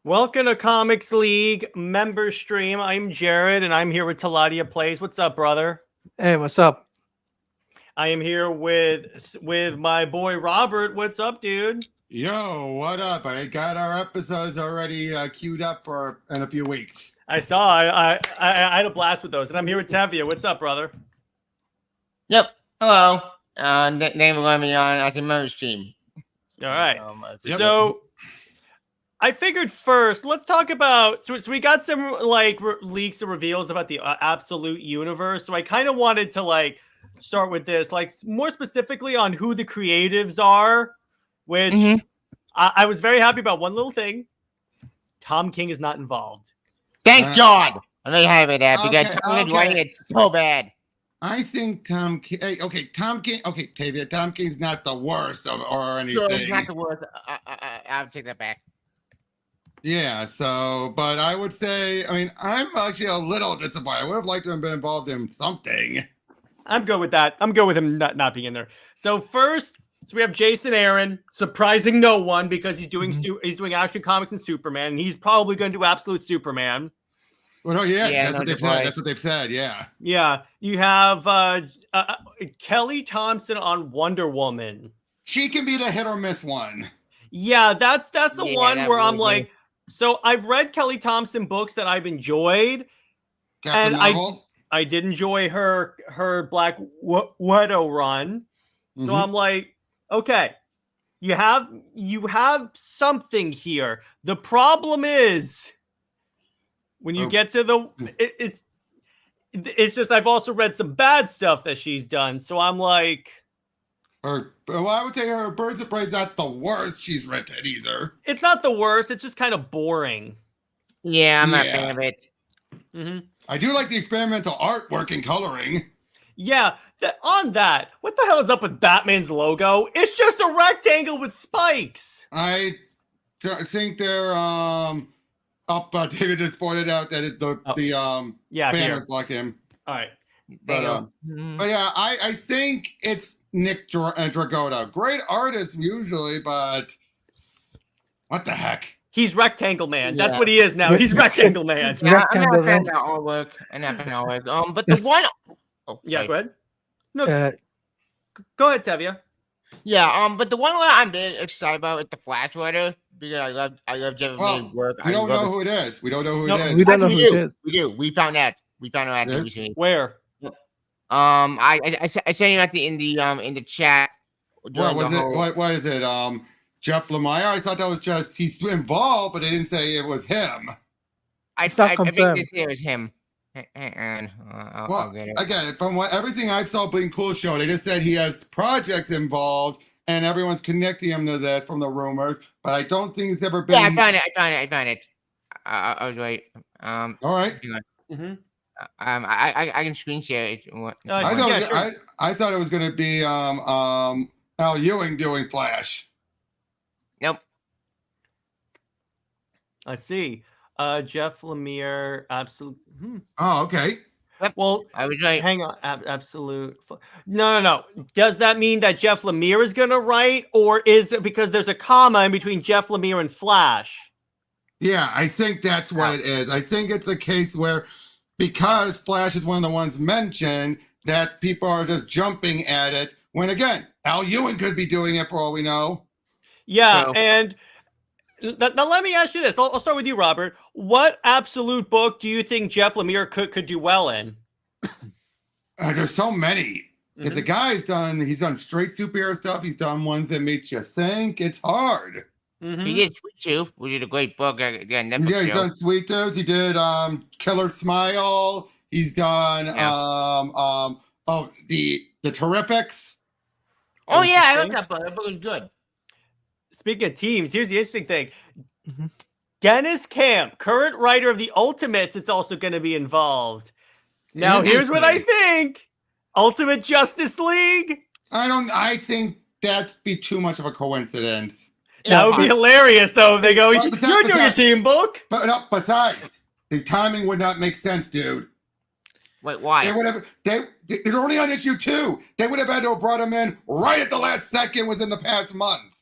Welcome to Comics League member stream. I'm Jared, and I'm here with Teladia Plays. What's up, brother? Hey, what's up? I am here with my boy Robert. What's up, dude? Yo, what up? I got our episodes already queued up for in a few weeks. I saw. I had a blast with those, and I'm here with Tevia. What's up, brother? Yep. Hello. Name of me on the member stream. All right. Yep. So I figured first, let's talk about. So we got some leaks and reveals about the Absolute Universe. So I kind of wanted to start with this, more specifically on who the creatives are, which I was very happy about. One little thing: Tom King is not involved. Thank God. I'm very happy with that because Okay, Tom is okay. writing it so bad. I think Tom King. Tom King. Okay, Tavia. Tom King's not the worst or anything. No, it's not the worst. I'll take that back. Yeah. So, but I would say, I'm actually a little disappointed. I would have liked to have been involved in something. I'm good with that. I'm good with him not being in there. So first, we have Jason Aaron, surprising no one because he's doing he's doing Action Comics and Superman, and he's probably going to do Absolute Superman. Well, no, yeah, Yeah, that's no what they've surprise. said. That's what they've said. Yeah. Yeah, you have Kelly Thompson on Wonder Woman. She can be the hit or miss one. Yeah, that's the Yeah, one that where I'm really like, so I've read Kelly Thompson books that I've enjoyed. Captain And Marvel. I did enjoy her Black Widow run. So Mhm. I'm like, okay, you have something here. The problem is when you get to the it's just I've also read some bad stuff that she's done. So I'm like, I would say her Birds of Prey is not the worst she's written either. it's not the worst. It's just kind of boring. Yeah, I'm not a Yeah. fan of it. Mm-hmm. I do like the experimental artwork and coloring. Yeah, on that, what the hell is up with Batman's logo? It's just a rectangle with spikes. I think they're David just pointed out that the Yeah, banners here. block him. All right. There you But, go. But yeah, I think it's Nick Dragotta. Great artist usually, but what the heck? He's Rectangle Man. That's Yeah. what he is now. He's Rectangle Man. Yeah, I'm not Rectangle a fan man. of that artwork. I'm not a fan of artwork. But the Yes. one. Oh, Yeah, sorry. go ahead. No, Uh, go ahead, Tevia. Yeah, but the one that I'm very excited about is the Flash writer because I love Jeff Well, Lemaire's work. We I don't love know it. who it is. We don't know who No, it is. we don't know Actually, who we it do. is. We do. We found out. Yeah. Recently. Where? I sent him at in the chat. What was it? What is it? Jeff Lemire? I thought that was just he's involved, but they didn't say it was him. It's not I think confirmed. this here is him. Hang on. I'll Well, get it. again, from everything I saw, Bling Cool Show, they just said he has projects involved, and everyone's connecting him to this from the rumors. But I don't think it's ever been. Yeah, I found it. I was right. All right. Mm-hmm. I can screen share it. I thought it was going to be Al Ewing doing Flash. Nope. I see. Jeff Lemire, Absolute. Oh, okay. Well, I was right. hang on. Absolute. No. Does that mean that Jeff Lemire is going to write, or is it because there's a comma in between Jeff Lemire and Flash? Yeah, I think that's what it is. I think it's a case where because Flash is one of the ones mentioned, that people are just jumping at it. When again, Al Ewing could be doing it for all we know. Yeah, So- and now let me ask you this. I'll start with you, Robert. What Absolute book do you think Jeff Lemire could do well in? There's so many. If Mhm. the guy's he's done straight superhero stuff. He's done ones that make you think. It's hard. Mhm. He did Sweet Tooth, which is a great book. Again, that Yeah, he's done Sweet Tooth. He did Killer Smile. He's done the Terrifics. Oh yeah, I Interesting. like that book. That book was good. Speaking of teams, here's the interesting thing. Mhm. Dennis Camp, current writer of the Ultimates, is also going to be involved. Now, here's what I think. Ultimate Justice League? I think that'd be too much of a coincidence. That would be hilarious, though, if they go, Well, you're doing a team book? But no, besides, the timing would not make sense, dude. Wait, why? They would have. They're only on issue 2. They would have had to have brought him in right at the last second within the past month.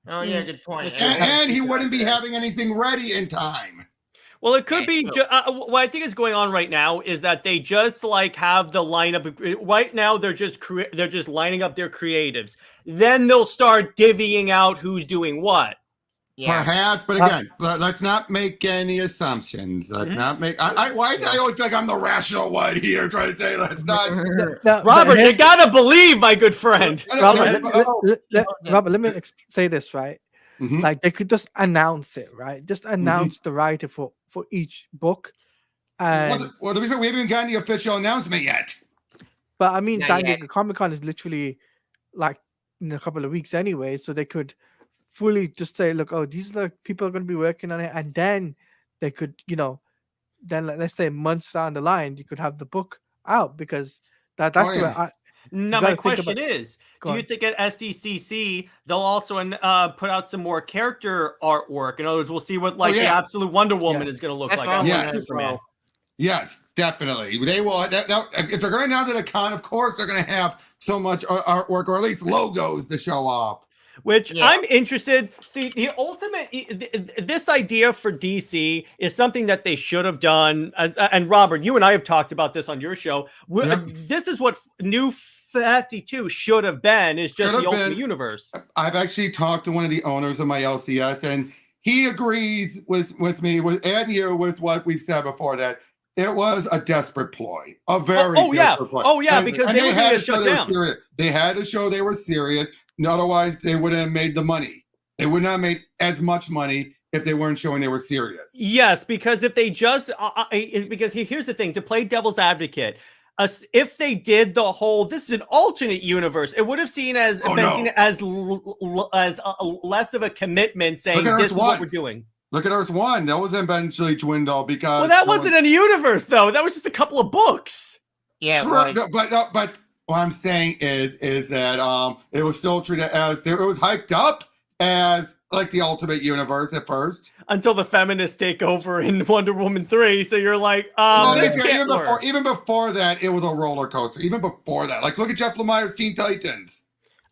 Oh yeah, good point. And he wouldn't be having anything ready in time. Well, it could Okay, be. so- What I think is going on right now is that they just like have the lineup. Right now, they're just lining up their creatives. Then they'll start divvying out who's doing what. Yeah. Perhaps, but again, let's not make any assumptions. Let's not make. Why do I always feel like I'm the rational one here, trying to say let's not. Now, Robert, you here's- gotta believe, my good friend. Robert, Yeah. Robert, let me say this, right? Mhm. Like they could just announce it, right? Just announce the writer for each book, and Well, to be fair, we haven't even gotten the official announcement yet. but I mean, Not San yet. Diego Comic-Con is literally like in a couple of weeks anyway, so they could fully just say, look, oh, these are the people are going to be working on it, and then they could, then let's say months down the line, you could have the book out because that's Oh, the way yeah. Now, gotta my think question about- is, Go do you on. think at SDCC they'll also put out some more character artwork? In other words, we'll see what the yeah. absolute Wonder Woman Yeah. is going to look That's like. what I'm after wondering as Superman. well. Yes, definitely. They will. If they're going to announce it at a con, of course they're going to have so much artwork or at least logos to show off. Which Yeah. I'm interested. See, the ultimate, this idea for DC is something that they should have done. And Robert, you and I have talked about this on your show. Yep. This is what New 52 should have been. Is just Should have the Ultimate been. Universe. I've actually talked to one of the owners of my LCS, and he agrees with me and you with what we've said before, that it was a desperate ploy, a very yeah. desperate ploy. Oh, yeah, And- because and they were had gonna to show shut they were down. serious. They had to show they were serious. Otherwise, they wouldn't have made the money. They would not have made as much money if they weren't showing they were serious. Yes, because if they just because here's the thing, to play devil's advocate, if they did the whole this is an alternate universe, it would have seen as seen as less of a commitment saying Look at this Earth is what One. we're doing. Look at Earth One. That was eventually dwindled because Well, that wasn't a universe though. That was just a couple of books. Yeah. True, Well, but what I'm saying is that it was still treated as it was hyped up as like the Ultimate Universe at first. Until the feminists take over in Wonder Woman 3, so you're like, No, this even can't work. even before that, it was a roller coaster. Even before that, like look at Jeff Lemire's Teen Titans.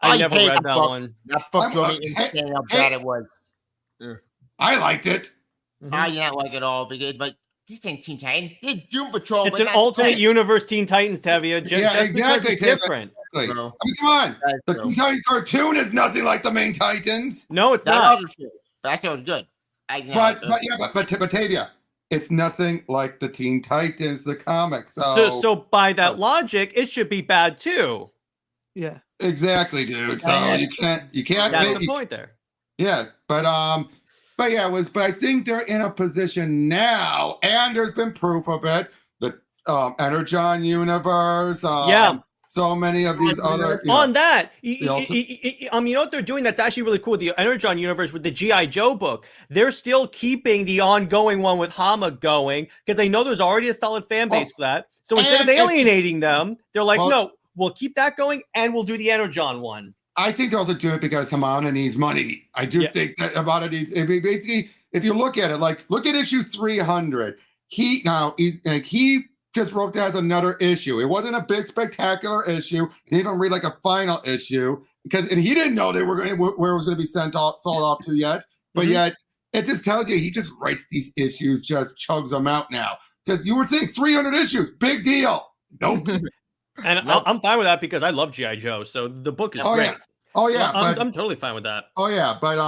I I never hate read that that book. one. that book I'm- drove me insane how bad it was. I liked it. I did not like it all because, but this ain't Teen Titans. It's Doom Patrol. It's but an not alternate Titans. universe Teen Titans, Tevia. Just, Yeah, just because exactly, it's Tevia. different. Like, Bro. I mean, come on. That's The true. Teen Titans cartoon is nothing like the main Titans. No, it's That not. also true. That show was good. I did not But like it. Batavia, it's nothing like the Teen Titans, the comic. So, by that logic, it should be bad too. yeah. exactly, dude. So Yeah. you can't That's make the point there. yeah, but yeah, but I think they're in a position now, and there's been proof of it. The Energon universe, Yeah. so many of these other On that, the you know what they're doing that's actually really cool? The Energon universe with the G.I. Joe book, they're still keeping the ongoing one with Hama going because they know there's already a solid fan base for that. So instead of and if- alienating them, they're like, Well- no, we'll keep that going and we'll do the Energon one. I think they also do it because Hamada needs money. I do Yeah. think that Hamada needs. Basically, if you look at it, like look at issue 300. He just wrote that as another issue. It wasn't a big spectacular issue. He didn't read like a final issue and he didn't know they were going where it was going to be sold off to yet. But Mhm. yet it just tells you he just writes these issues, just chugs them out now. Because you would think 300 issues, big deal. Nope. And Nope. I'm fine with that because I love G.I. Joe. So the book is Oh, great. yeah. Oh yeah, I'm totally fine with that. Oh yeah, but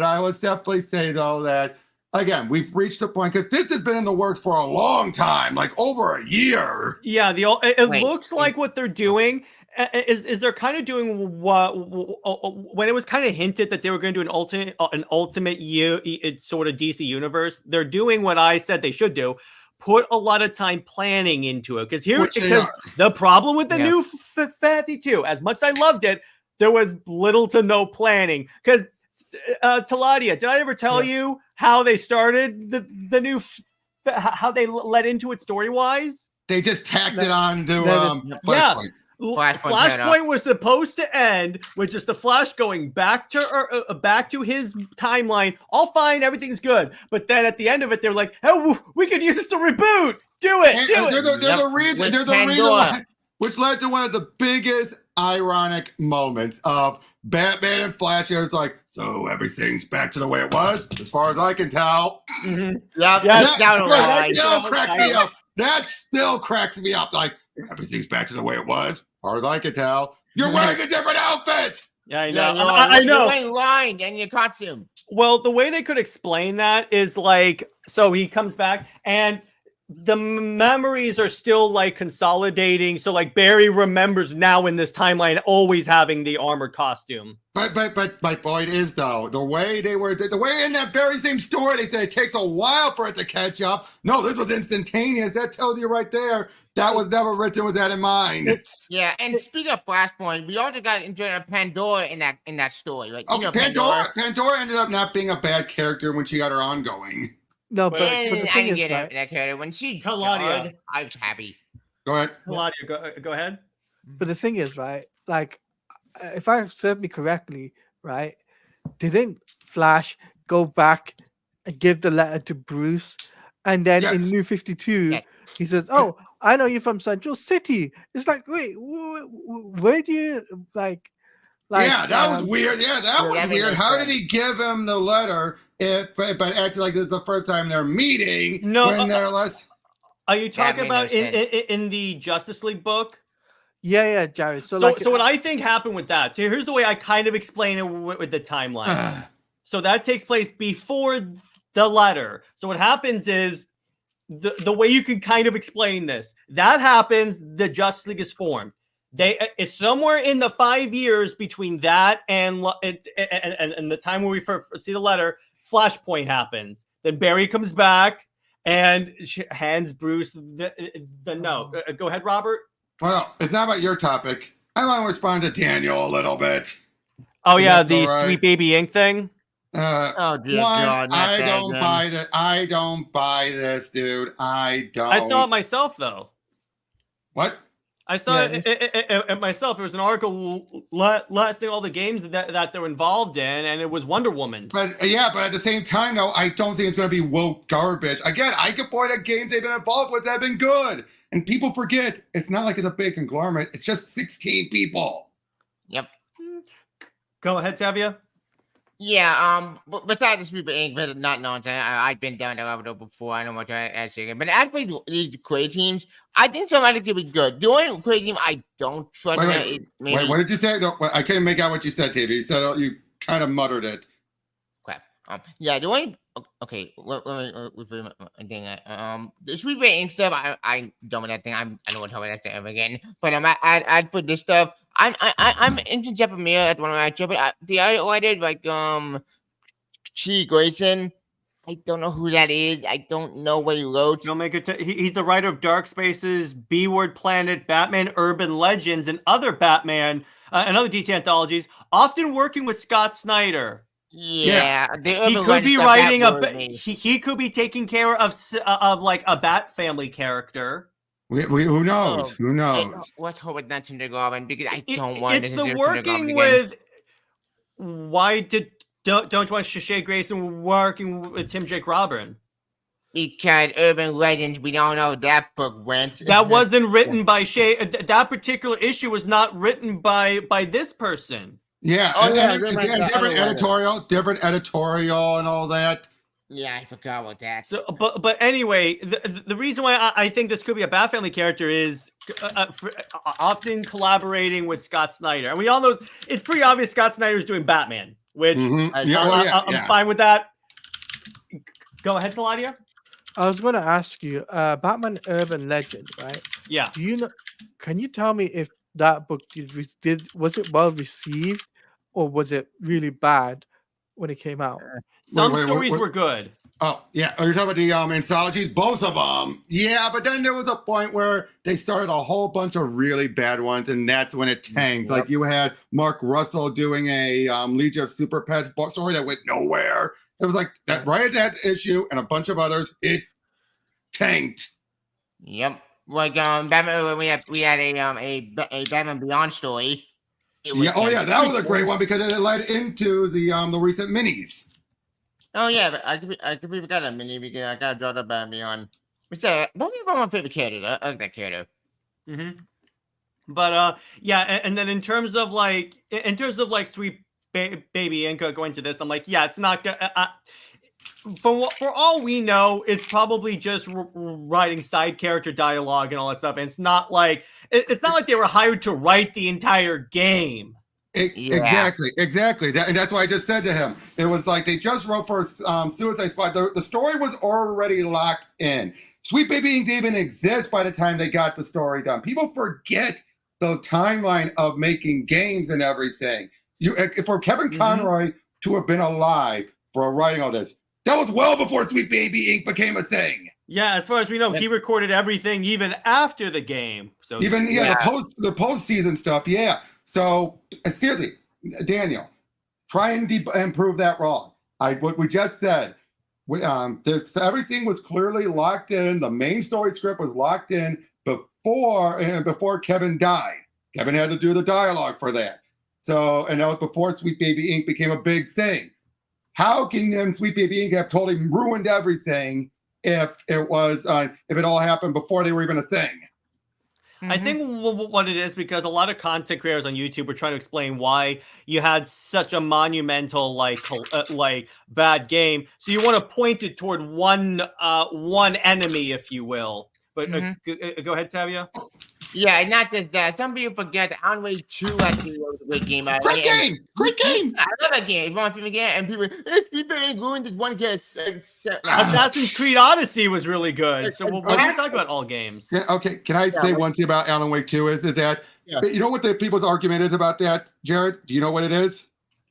I would definitely say though that again we've reached a point because this has been in the works for a long time, like over a year. Yeah, it Wait, looks like what they're doing is they're kind of doing what when it was kind of hinted that they were going to do an ultimate sort of DC universe. They're doing what I said they should do. Put a lot of time planning into it because the problem with the Yeah. new 52, as much as I loved it, there was little to no planning because Teladia, did I ever tell you how they started the new how they led into it story wise? They just tacked it on to yeah. Flashpoint. Flashpoint was supposed to end with just the Flash going back to his timeline. All fine, everything's good. But then at the end of it, they're like, "Oh, we could use this to reboot. Do it, do it." There's a reason. With There's a reason Pandora. why. which led to one of the biggest ironic moments of Batman and Flash. It was like, so everything's back to the way it was, as far as I can tell. Mhm. Yep, Yes, that That was still right. cracks me up. That still cracks me up. Like, everything's back to the way it was, as far as I can tell. You're wearing a different outfit. Yeah, I Yeah, know. I know. You're wearing line and your costume. Well, the way they could explain that is like, so he comes back and the memories are still like consolidating. So like Barry remembers now in this timeline always having the armored costume. But my point is though, the way in that very same story, they say it takes a while for it to catch up. No, this was instantaneous. That tells you right there. That was never written with that in mind. Yeah, and speaking of Flashpoint, we also got into Pandora in that story, right? Oh, Pandora ended up not being a bad character when she got her ongoing. No, but the I thing didn't is, get right, that character. When she Teladia. died, I was happy. Go ahead. Teladia, go ahead. but the thing is, right, like, if I serve me correctly, right, didn't Flash go back and give the letter to Bruce, and then in Yes. New 52, Yes. he says, "Oh, I know you from Central City." It's like, wait, where do you like? Yeah, that was weird. Yeah, that was that made weird. no How did sense. he give him the letter but acting like this is the first time they're meeting? No, when they're less. Are you talking made no about sense. in the Justice League book? Yeah, Jared. So, So, like, what I think happened with that, so here's the way I kind of explain it with the timeline. So that takes place before the letter. So what happens is the way you can kind of explain this, that happens, the Justice League is formed. It's somewhere in the 5 years between that and the time where we first see the letter, Flashpoint happens. Then Barry comes back and hands Bruce the note. Go ahead, Robert. Well, it's not about your topic. I want to respond to Daniel a little bit. Oh Is yeah, that the all right? Sweet Baby Ink thing. Oh dear One, God! Not I that don't again. buy that. I don't buy this, dude. I don't. I saw it myself though. What? I saw Yeah, it myself. It was an article listing all the games that they're involved in, and it was Wonder Woman. But at the same time, though, I don't think it's going to be woke garbage. Again, I could point at games they've been involved with that have been good, and people forget it's not like it's a big conglomerate. It's just 16 people. Yep. Go ahead, Tavia. Yeah. But besides the Super Ink, but not nonsense. I've been down to level before. I know what I'm saying. But actually, these create teams, I think somebody could be good. The only create team I don't trust Wait, what did you say? No, I couldn't make out what you said, TV. You said you kind of muttered it. Crap. Yeah. The only okay. Let me refer my thing. The Super Ink stuff. I don't know that thing. I don't want to talk about that thing ever again. But I'd put this stuff. I'm into Jeff Lemire at one of my show, but the other writer like Chi Grayson. I don't know who that is. I don't know where he wrote. He's the writer of Dark Spaces, B-Word Planet, Batman Urban Legends, and other Batman and other DC anthologies, often working with Scott Snyder. Yeah, He could be writing he could be taking care of like a Bat Family character. Who knows? Oh, Who knows? Let's hope it's not Cinder Goblin because I don't want It's to the working with. Why don't you want Shay Grayson working with Tim Jake Robin? Because Urban Legends, we don't know that book went. That wasn't written by Shay. That particular issue was not written by this person. Yeah, Oh, and yeah, different editorial and all that. Yeah, I forgot about that. So, but anyway, the reason why I think this could be a Bat Family character is often collaborating with Scott Snyder, and we all know it's pretty obvious Scott Snyder's doing Batman, which I'm fine with that. Go ahead, Teladia. I was going to ask you, Batman Urban Legend, right? Yeah. Do you know? Can you tell me if that book was it well received, or was it really bad when it came out? Some stories were good. Oh, yeah. Are you talking about the anthologies? Both of them. Yeah, but then there was a point where they started a whole bunch of really bad ones, and that's when it tanked. Yep. Like you had Mark Russell doing a Legion of Super Pets book story that went nowhere. It was like that right at that issue and a bunch of others. It tanked. Yep. Like Batman, we had a Batman Beyond story. Yeah. Oh, yeah. That was a great one because it led into the recent minis. Oh yeah, but I completely forgot that mini because I got brought up Batman Beyond. Batman's one of my favorite characters. I like that character. Mm-hmm. But yeah, and then in terms of like Sweet Baby Inca going to this, I'm like, yeah, it's not gonna. For all we know, it's probably just writing side character dialogue and all that stuff. And it's not like it's not like they were hired to write the entire game. Exactly. And that's why I just said to him, it was like they just wrote for Suicide Squad. The story was already locked in. Sweet Baby Inc. didn't even exist by the time they got the story done. People forget the timeline of making games and everything. For Kevin Conroy to have been alive for writing all this, that was well before Sweet Baby Inc. became a thing. Yeah, as far as we know, he recorded everything even after the game. So even the post-season stuff, yeah. So seriously, Daniel, try and prove that wrong. What we just said, everything was clearly locked in. The main story script was locked in before Kevin died. Kevin had to do the dialogue for that. So, and that was before Sweet Baby Inc. became a big thing. How can Sweet Baby Inc. have totally ruined everything if it all happened before they were even a thing? I think what it is, because a lot of content creators on YouTube were trying to explain why you had such a monumental like bad game. So you want to point it toward one enemy, if you will. But go ahead, Tavia. Yeah, and not just that. Some people forget that Alan Wake 2 actually was a great game. Great game! I love that game. It's one film again, and people ain't ruined this one game. Assassin's Creed Odyssey was really good. So what are you talking about? All games. Okay, can I say one thing about Alan Wake 2 is that you know what the people's argument is about that, Jared? Do you know what it is?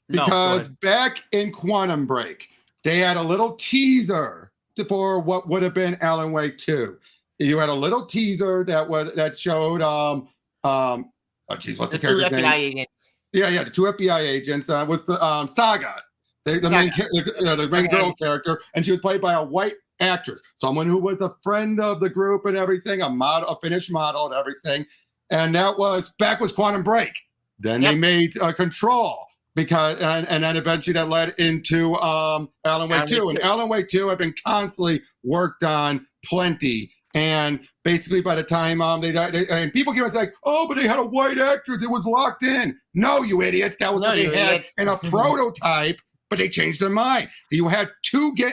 Because back in Quantum Break, they had a little teaser for what would have been Alan Wake 2. You had a little teaser that showed what's the character's name? Agents. Yeah, the two FBI agents was the Saga, the main girl character, and she was played by a white actress, someone who was a friend of the group and everything, a finished model and everything, and that was Quantum Break. Then they made Control. And then eventually that led into Alan Wake 2, and Alan Wake 2 have been constantly worked on plenty. And basically, by the time they died, and people keep saying, "Oh, but they had a white actress; it was locked in." No, you idiots! That was what they had in a prototype, but they changed their mind. You had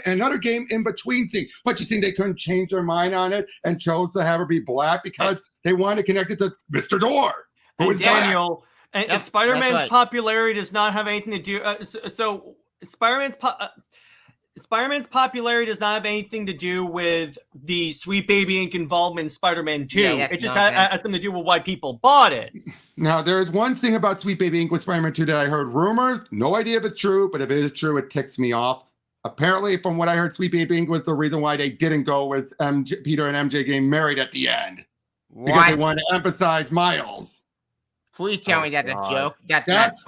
another game in between things, but you think they couldn't change their mind on it and chose to have her be black because they wanted to connect it to Mr. Door, who is Daniel. And Spider-Man's popularity does not have anything to do. So Spider-Man's popularity does not have anything to do with the Sweet Baby Inc. involvement in Spider-Man 2. It just has something to do with why people bought it. Now, there's one thing about Sweet Baby Inc. with Spider-Man 2 that I heard rumors. No idea if it's true, but if it is true, it ticks me off. Apparently, from what I heard, Sweet Baby Inc. was the reason why they didn't go with Peter and MJ getting married at the end. Because they wanted to emphasize Miles. Please tell me that's a joke. That's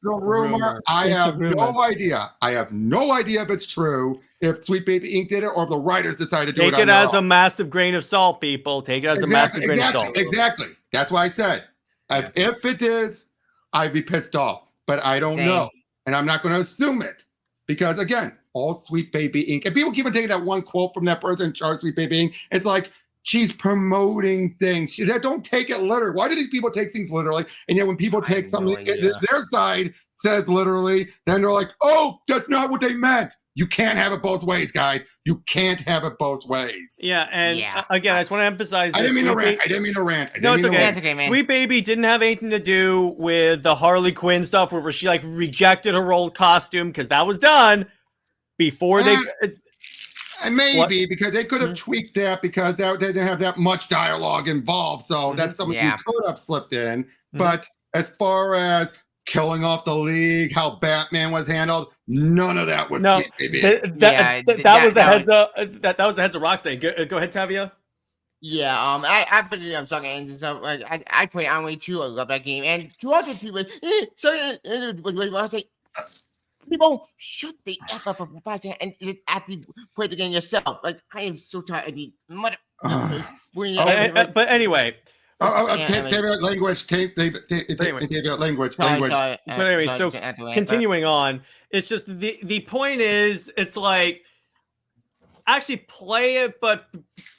the rumor. I have no idea. I have no idea if it's true. If Sweet Baby Inc. did it, or if the writers decided to do it. Take it as a massive grain of salt, people. Take it as a massive grain of salt. Exactly. That's why I said, if it is, I'd be pissed off. But I don't know, and I'm not going to assume it because again, all Sweet Baby Inc. And people keep on taking that one quote from that person in charge, Sweet Baby Inc. It's like, she's promoting things. Don't take it literally. Why do these people take things literally? And yet when people take something, their side says literally, then they're like, oh, that's not what they meant. You can't have it both ways, guys. You can't have it both ways. Yeah, and again, I just want to emphasize I didn't mean to rant. No, it's okay. That's okay, man. Sweet Baby didn't have anything to do with the Harley Quinn stuff where she like rejected her old costume because that was done before they... Maybe because they could have tweaked that because they didn't have that much dialogue involved. So that's something you could have slipped in. But as far as killing off the League, how Batman was handled, none of that was. No, that was the heads up. That was the heads of Rocksteady. Go ahead, Tavia. Yeah, I put it. I'm talking and stuff. I played Alan Wake 2. I love that game. And to other people, I say. People shut the F up for 5 seconds and just actually play the game yourself. Like, I am so tired of the mother. But anyway. Language. But anyway, so continuing on, it's just the point is, it's like, actually play it, but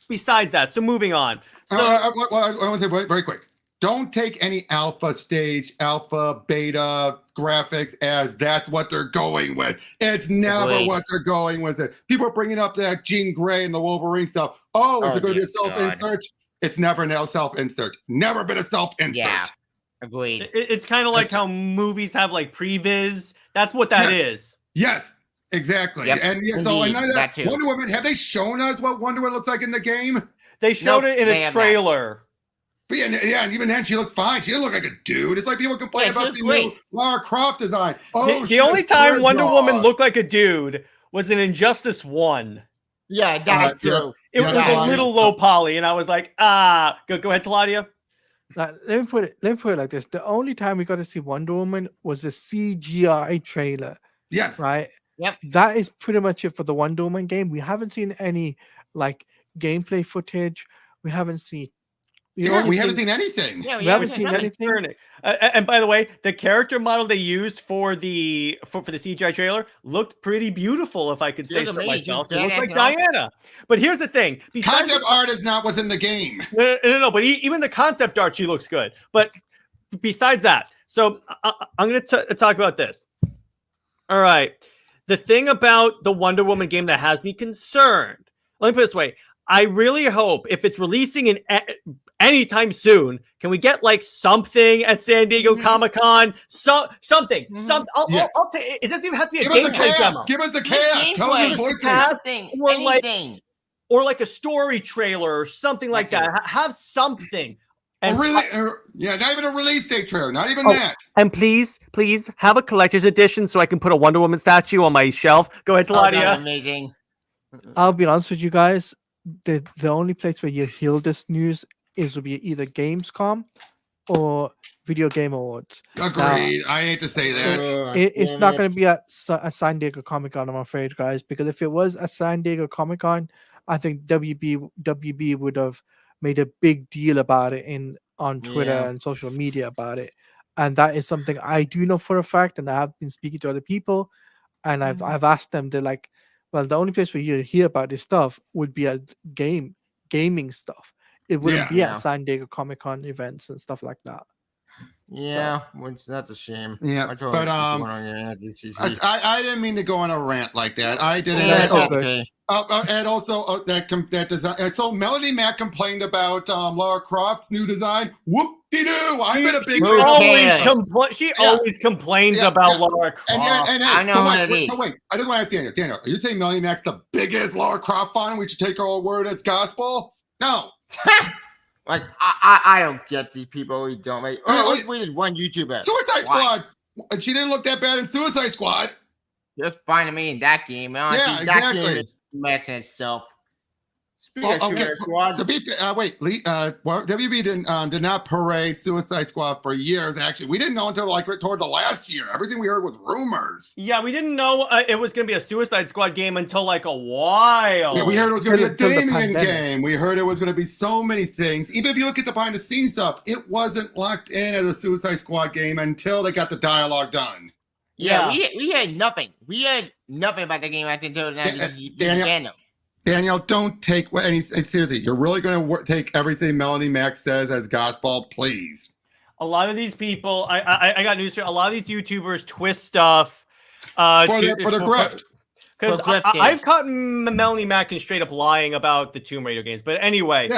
besides that, so moving on. So, I want to say very quick. don't take any alpha stage, alpha, beta graphics as that's what they're going with. It's never Agreed. what they're going with. It. People are bringing up that Jean Grey and the Wolverine stuff. Oh, is it going to be a self-insert? It's never a self-insert. Never been a self-insert. Yeah. Agreed. It's kind of like how movies have like previs. That's what that is. Yes, exactly. Yep, And yeah, so and that too. Wonder Woman, have they shown us what Wonder Woman looks like in the game? They showed it in a trailer. But yeah, and even then she looked fine. She didn't look like a dude. It's like people complain about the new Lara Croft design. Oh, the only time Wonder Woman looked like a dude was in Injustice 1. Yeah, that too. It was a little low poly, and I was like, go ahead, Teladia. Let me put it like this: the only time we got to see Wonder Woman was the CGI trailer. Yes. Right. Yep. That is pretty much it for the Wonder Woman game. We haven't seen any like gameplay footage. We haven't seen. We haven't seen anything. Yeah, we haven't seen anything. And by the way, the character model they used for the CGI trailer looked pretty beautiful, if I could say so myself. It looks like Diana. But here's the thing: concept art is not what's in the game. No. But even the concept art, she looks good. But besides that, so I'm going to talk about this. All right, the thing about the Wonder Woman game that has me concerned. Let me put it this way: I really hope if it's releasing in anytime soon, can we get like something at San Diego Comic-Con? Something. I'll take it. Doesn't even have to be a gameplay demo. Give us the chaos. Tell us anything. Or like a story trailer or something like that. Have something. And not even a release date trailer. Not even that. And please have a collector's edition so I can put a Wonder Woman statue on my shelf. Go ahead, Teladia. Amazing. I'll be honest with you guys. The only place where you hear this news will be either Gamescom or Video Game Awards. Agreed. I hate to say that. It's not going to be at San Diego Comic-Con, I'm afraid, guys, because if it was a San Diego Comic-Con, I think WB would have made a big deal about it on Twitter and social media about it. And that is something I do know for a fact, and I have been speaking to other people, and I've asked them, they're like, well, the only place where you hear about this stuff would be at gaming stuff. It wouldn't be at San Diego Comic-Con events and stuff like that. Yeah, which that's a shame. Yeah, but I didn't mean to go on a rant like that. I didn't. And also that design. So Melody Mac complained about Lara Croft's new design. Whoop-de-doo! I've been a big. She always complains about Lara Croft. I know what it is. Wait, I just want to ask Daniel. Are you saying Melody Mac's the biggest Lara Croft fan? We should take her word as gospel? No. Like I don't get these people who don't make. We did one YouTuber. Suicide Squad. And she didn't look that bad in Suicide Squad. Just fine to me in that game. Exactly. That game is a mess in itself. Suicide Squad. WB did not parade Suicide Squad for years. Actually, we didn't know until toward the last year. Everything we heard was rumors. Yeah, we didn't know it was going to be a Suicide Squad game until like a while. Yeah, we heard it was going to be a Damien game. We heard it was going to be so many things. Even if you look at the behind the scenes stuff, it wasn't locked in as a Suicide Squad game until they got the dialogue done. Yeah. we had nothing. We had nothing about the game until Daniel, don't take seriously. You're really going to take everything Melanie Mac says as gospel, please. A lot of these people, I got news for you. A lot of these YouTubers twist stuff for the grift. Because I've caught Melanie Mac straight up lying about the Tomb Raider games. But anyway,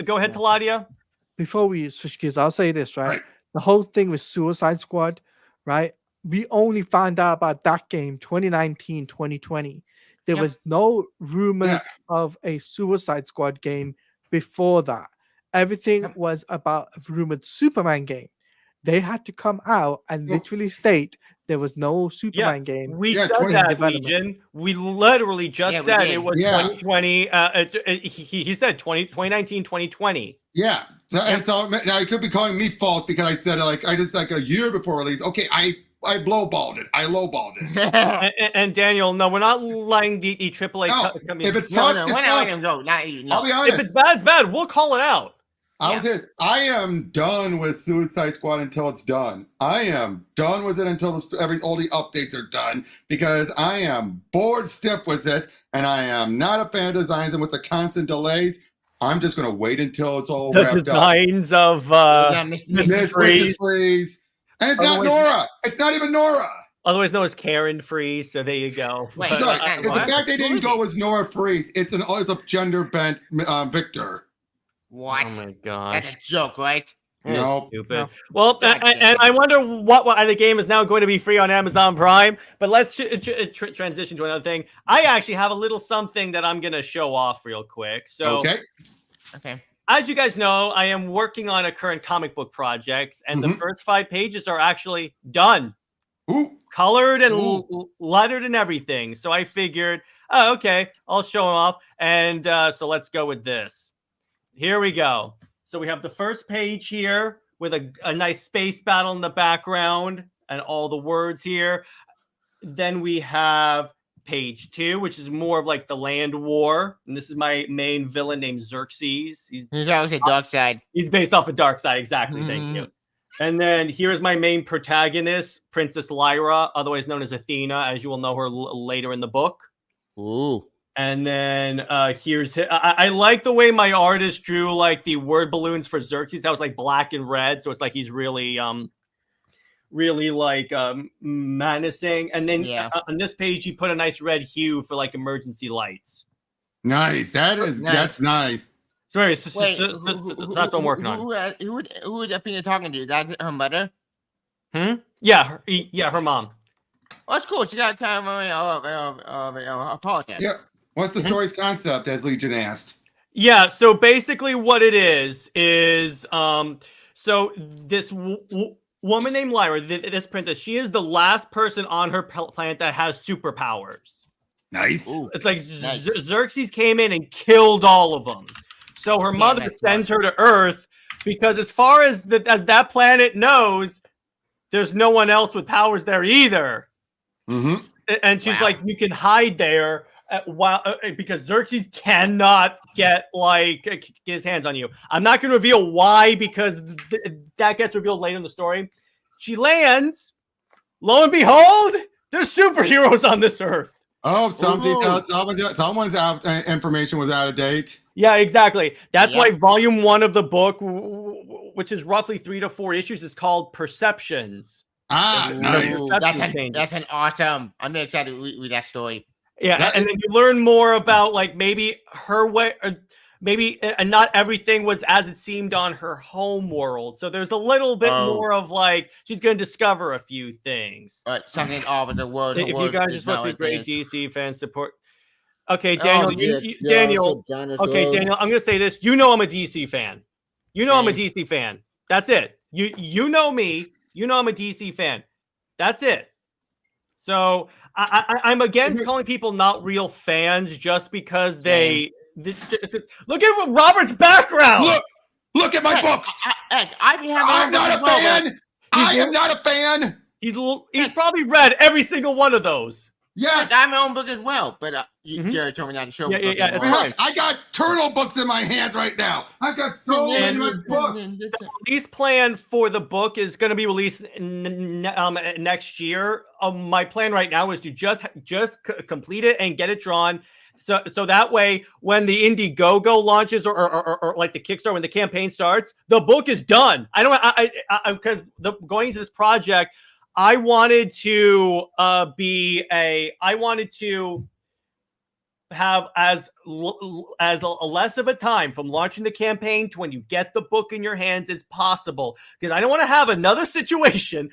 go ahead, Teladia. Before we switch gears, I'll say this, right? The whole thing with Suicide Squad, right? We only found out about that game 2019, 2020. There was no rumors of a Suicide Squad game before that. Everything was about a rumored Superman game. They had to come out and literally state there was no Superman game. We said that, Legion. We literally just said it was 2020. He said 2019, 2020. Yeah. So now you could be calling me false because I said I just like a year before release. Okay, I lowballed it. And Daniel, no, we're not letting the AAA. If it sucks, we're not letting them go. Not you. No. I'll be honest. If it's bad, it's bad. We'll call it out. I am done with Suicide Squad until it's done. I am done with it until all the updates are done because I am bored stiff with it, and I am not a fan of designs and with the constant delays. I'm just gonna wait until it's all The wrapped up. designs of Mr. Miss Freeze, Freeze. And it's not Otherwise- Nora. It's not even Nora. otherwise known as Karen Freeze. So there you go. Wait, But, Sorry, What? the fact they Who didn't is go it? with Nora Freeze, it's a gender bent Victor. What? oh my That's gosh. a joke, right? No. Stupid. No. Well, God damn and it. I wonder what the game is now going to be free on Amazon Prime. But let's transition to another thing. I actually have a little something that I'm going to show off real quick. So, Okay. Okay. as you guys know, I am working on a current comic book project, and the Mhm. first 5 pages are actually done, Ooh. colored and Ooh. lettered and everything. So I figured, oh, okay, I'll show them off. And so let's go with this. Here we go. So we have the first page here with a nice space battle in the background and all the words here. Then we have page 2, which is more of like the land war. And this is my main villain named Xerxes. He's always a dark side. He's based off of Darkseid. Exactly. Thank you. And then here's my main protagonist, Princess Lyra, otherwise known as Athena, as you will know her later in the book. Ooh. And then here's I like the way my artist drew like the word balloons for Xerxes. That was like black and red, so it's like he's really like menacing. And then Yeah. on this page he put a nice red hue for like emergency lights. Nice. That's nice. So anyway, Wait, that's what I'm working on. Who would Athena talking to? That her mother? Yeah, her mom. Oh, that's cool. She got kind of a politics. Yeah. What's the story's concept, as Legion asked? Yeah, so basically what it is so this woman named Lyra, this princess, she is the last person on her planet that has superpowers. Nice. Ooh. It's like Nice. Xerxes came in and killed all of them. So her Damn mother it, sends her to Earth because as far as that planet knows, there's no one else with powers there either. Mm-hmm. And she's Wow. like, you can hide there because Xerxes cannot get his hands on you. I'm not going to reveal why because that gets revealed later in the story. She lands. Lo and behold, there's superheroes on this Earth. Oh, Ooh. someone's information was out of date. Yeah, exactly. That's Yeah. why volume 1 of the book, which is roughly 3 to 4 issues, is called Perceptions. Ah, Ooh. nice. Ooh, Perception that's an awesome. I'm excited to read that story. Yeah, That and then you learn more about like maybe her way, or maybe and not everything was as it seemed on her home world. So there's a little bit Oh. more of like she's going to discover a few things. Something over the world. If you guys just want to be great DC fan support. Okay, Daniel, Daniel. Okay, Daniel, I'm going to say this. You know I'm a DC fan. You know I'm a Same. DC fan. That's it. You know me. You know I'm a DC fan. That's it. So I'm against calling people not real fans just because they look at Robert's background. Look at my Hey, books. I'm not a fan. I am not a fan. He's probably read every single one of those. Yes. I have my own book as well, but Mhm. Jared told me not to show. Yeah, my book yeah, anymore. it's fine. I got turtle books in my hands right now. I've got so many books. Release plan for the book is going to be released next year. My plan right now is to just complete it and get it drawn. So that way, when the Indiegogo launches or like the Kickstarter, when the campaign starts, the book is done. Because going into this project, I wanted to have as less of a time from launching the campaign to when you get the book in your hands as possible, because I don't want to have another situation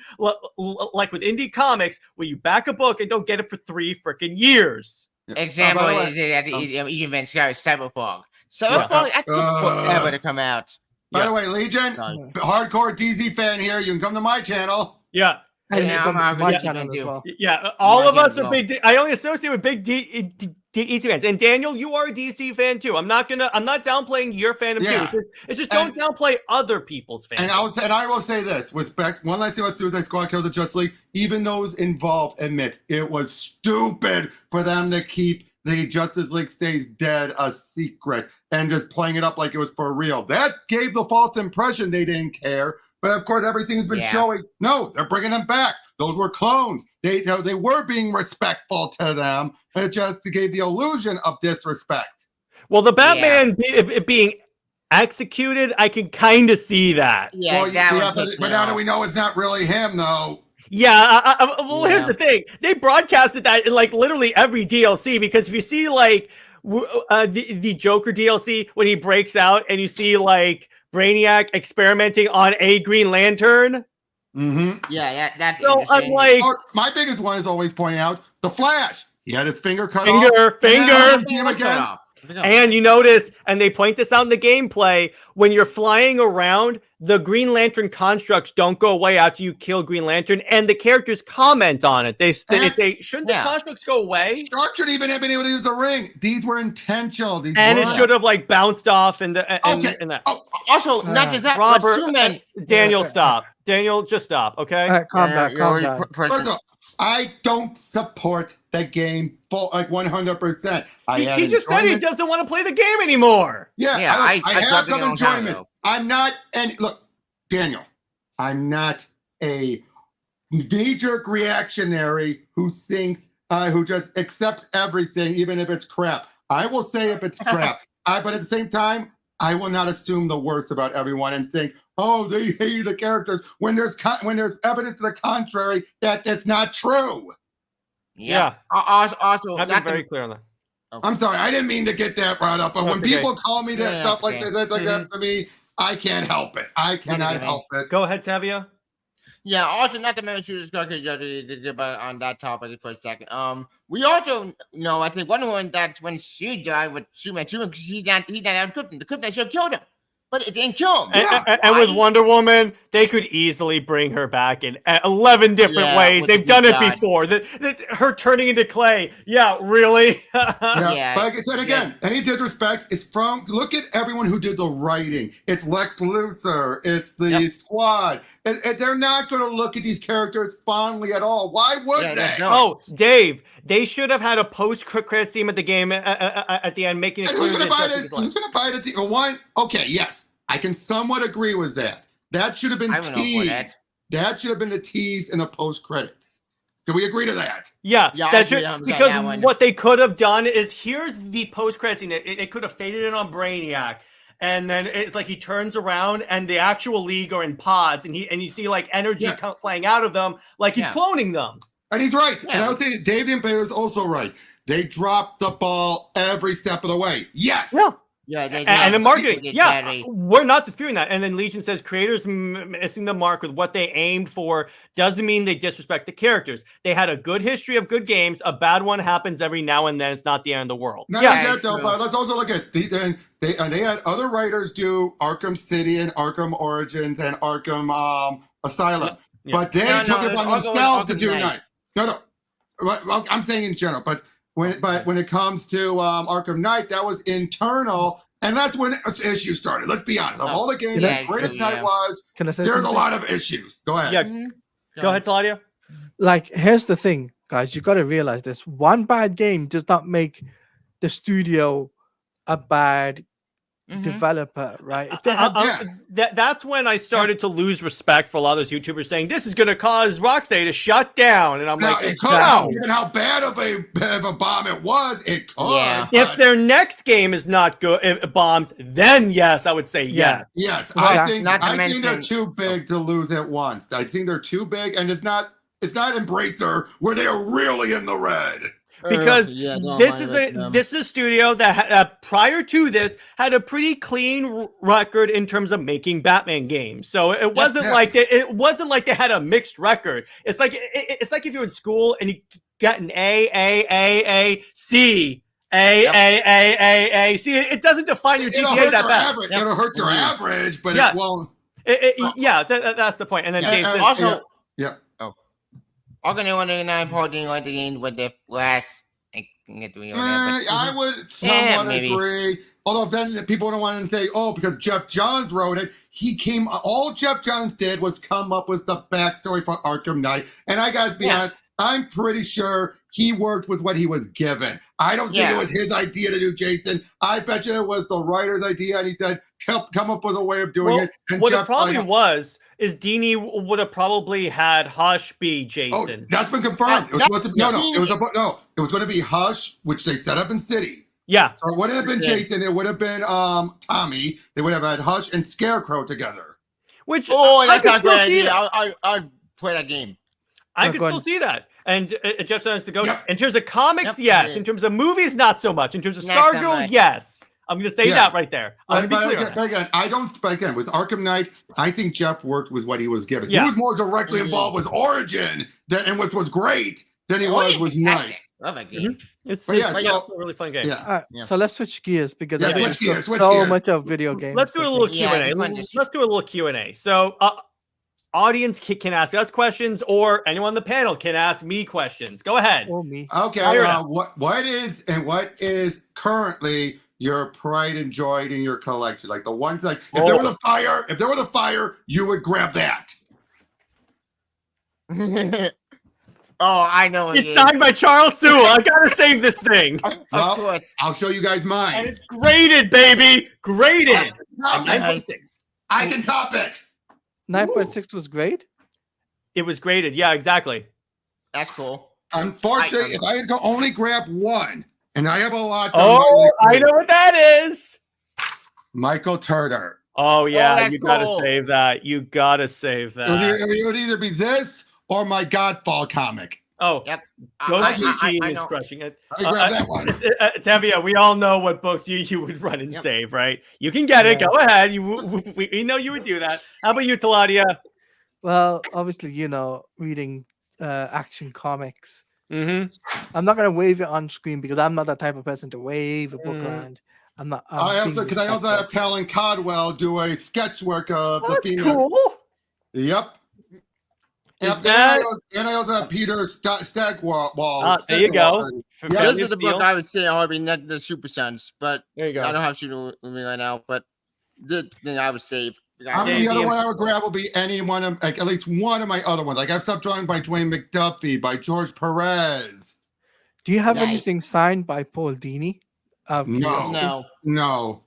like with indie comics where you back a book and don't get it for 3 freaking years. Example by the way, is at the event Sky Cyberpunk. Cyberpunk that took forever to come out. By Yeah. the way, Legion, Sorry. hardcore DC fan here. You can come to my channel. Yeah. And Yeah, come I'm to my happy channel to as well. Yeah, all My of us game are big. I only associate with big DC fans, and Daniel, you are a DC fan too. I'm not downplaying your fandom Yeah. too. It's just don't downplay other people's fandom. And I will say this: respect. One last thing about Suicide Squad Kills the Justice League. Even those involved admit it was stupid for them to keep the Justice League stays dead a secret and just playing it up like it was for real. That gave the false impression they didn't care. But of course, everything's been showing. No, they're bringing them back. Those were clones. They were being respectful to them. It just gave the illusion of disrespect. Well, the Batman being executed, I can kind of see that. Yeah, Well, that yeah, one but, pissed but me now that off. we know it's not really him, though. Yeah, well, here's Yeah. the thing. They broadcasted that in like literally every DLC because if you see like the Joker DLC when he breaks out and you see like Brainiac experimenting on a Green Lantern. Mm-hmm. Yeah, that's So I'm interesting. like, My biggest one is always pointing out the Flash. He had his finger cut off. finger. And now Finger see him was cut again. off. And you notice, and they point this out in the gameplay, when you're flying around, the Green Lantern constructs don't go away after you kill Green Lantern, and the characters comment on it. They say, shouldn't the constructs go away? Shark shouldn't even have been able to use the ring. These were intentional. And it should have like bounced off and that. Also, not just that, Robert, but Superman. Daniel, stop. Daniel, just stop, okay? All right, calm down. First of all, I don't support the game full like 100%. He just said he doesn't want to play the game anymore. Yeah, I have some enjoyment. Though. I'm not, and look, Daniel, I'm not a knee-jerk reactionary who thinks, who just accepts everything, even if it's crap. I will say if it's crap, but at the same time, I will not assume the worst about everyone and think, oh, they hate the characters when there's evidence to the contrary that that's not true. Yeah. Also, I've been very clear on that. I'm sorry, I didn't mean to get that brought up, but when people call me that stuff like that, that for me, I can't help it. I cannot help it. Go ahead, Tavia. Yeah, also not to mention about on that topic for a second. We also know I think one one that's when she died with Superman, he's not out of Krypton. The Krypton should have killed him, but it didn't kill him. And with Wonder Woman, they could easily bring her back in 11 different ways. They've done it before. Her turning into clay. Yeah, really? But like I said again, any disrespect, it's from, look at everyone who did the writing. It's Lex Luthor. It's the Squad. And they're not going to look at these characters fondly at all. Why would they? Oh, Dave, they should have had a post-credit scene at the game at the end, making it clear. Who's going to buy the one? Okay, yes, I can somewhat agree with that. That should have been teased. That should have been a tease in a post-credit. Can we agree to that? Yeah, because what they could have done is here's the post-credit scene. It could have faded in on Brainiac. And then it's like he turns around and the actual League are in pods and you see like energy flying out of them like he's cloning them. And he's right. And I would say Dave the Invader is also right. They dropped the ball every step of the way. Yes. Yeah, and the marketing. We're not disputing that. And then Legion says creators missing the mark with what they aimed for doesn't mean they disrespect the characters. They had a good history of good games. A bad one happens every now and then. It's not the end of the world. But let's also look at they had other writers do Arkham City and Arkham Origins and Arkham Asylum, but they took it upon themselves to do night. No. Well, I'm saying in general, but when it comes to Arkham Knight, that was internal, and that's when issues started. Let's be honest. Of all the games, the greatest Knight was. There's a lot of issues. Go ahead. Yeah. Go ahead, Teladia. Like, here's the thing, guys. You got to realize this: one bad game does not make the studio a bad developer, right? If they had, that's when I started to lose respect for a lot of those YouTubers saying this is going to cause Rocksteady to shut down, and I'm like, it could have. Given how bad of a bomb it was, it could. Yeah. If their next game is not good, if it bombs, then yes, I would say yes. Yes, I think they're too big to lose at once. I think they're too big, and it's not Embracer where they are really in the red. Because this is a studio that prior to this had a pretty clean record in terms of making Batman games. So it wasn't like they had a mixed record. It's like if you're in school and you got an A, C. See, it doesn't define your GPA that bad. It'll hurt your average, but it won't. That's the point. And then Dave says, also, Arkham 189 like the game with the last. I would somewhat agree. Although then people don't want to say, because Jeff Johns wrote it. All Jeff Johns did was come up with the backstory for Arkham Knight. And I gotta be honest, I'm pretty sure he worked with what he was given. I don't think it was his idea to do Jason. I bet you it was the writer's idea, and he said, come up with a way of doing it. And what Jeff, the problem was Dini would have probably had Hush be Jason. Oh, that's been confirmed. It was going to be Hush, which they set up in City. Yeah. Or it wouldn't have been Yeah. Jason. It would have been Tommy. They would have had Hush and Scarecrow together. Which Oh, I that's could not a still great see idea. that. I'll play that game. I No, could go still on. see that. And Jeff says to go. Yep. In terms of comics, Yep, yes. yeah. In terms of movies, not so much. In terms of Not so Stargirl, much. yes. I'm going to say Yeah. that right there. I'm But, going to be clear. but again, I don't. But again, with Arkham Knight, I think Jeff worked with what he was given. Yeah. He was more directly involved with Origin, and which was great, than he was with Knight. Love that game. It's, But yeah, it's so- a really fun game. Yeah. All right, Yeah. so let's switch gears because Yeah, I think switch we've got gears, switch so gears. much of video games. Let's do a to little think. Yeah, Q&A. we can just- Let's do a little Q&A. So, audience can ask us questions, or anyone on the panel can ask me questions. Go ahead. Or me. Okay. Fire it up. What is currently your pride and joy in your collection? Like the ones like if there was a fire, you would grab that. Oh, I know. what it It's is. signed by Charles Sewell. I gotta save this thing. Of Well, course. I'll show you guys And mine. it's graded, baby. Graded. Okay. 9.6. I can top it. 9.6 was great. It was graded. Yeah, exactly. That's cool. Unfortunately, if I had to only grab one, and I have a lot. Oh, I know what that is. Michael Turner. Oh, yeah. that's You gotta cool. save that. You gotta save It would, that. it would either be this or my Godfall comic. Oh, Yep. Ghost I Eugene is know. crushing it. I grab that one. Tevia, we all know what books you would run and Yep. save, right? You can get it. Yeah. Go ahead. We know you would do that. How about you, Teladia? Well, obviously, reading action comics. Mm-hmm. I'm not gonna wave it on screen because I'm not that type of person to wave a book Mm. around. I'm not. I being also have respectful. Talon Codwell do a sketch work of the That's Peanut. cool. Yep. Is Yep, that- and I also have Peter Stagwall. There you go. Yeah, This Family is the of book Steel. I would say I would be not the Super Sons, but There you I go. don't have Super with me right now. But the thing I would save. The Dave, other Ian. one I would grab will be any one of, like, at least one of my other ones. Like I've stuff drawn by Dwayne McDuffie, by George Perez. Do you have Nice. anything signed by Paul Dini? No. No. No.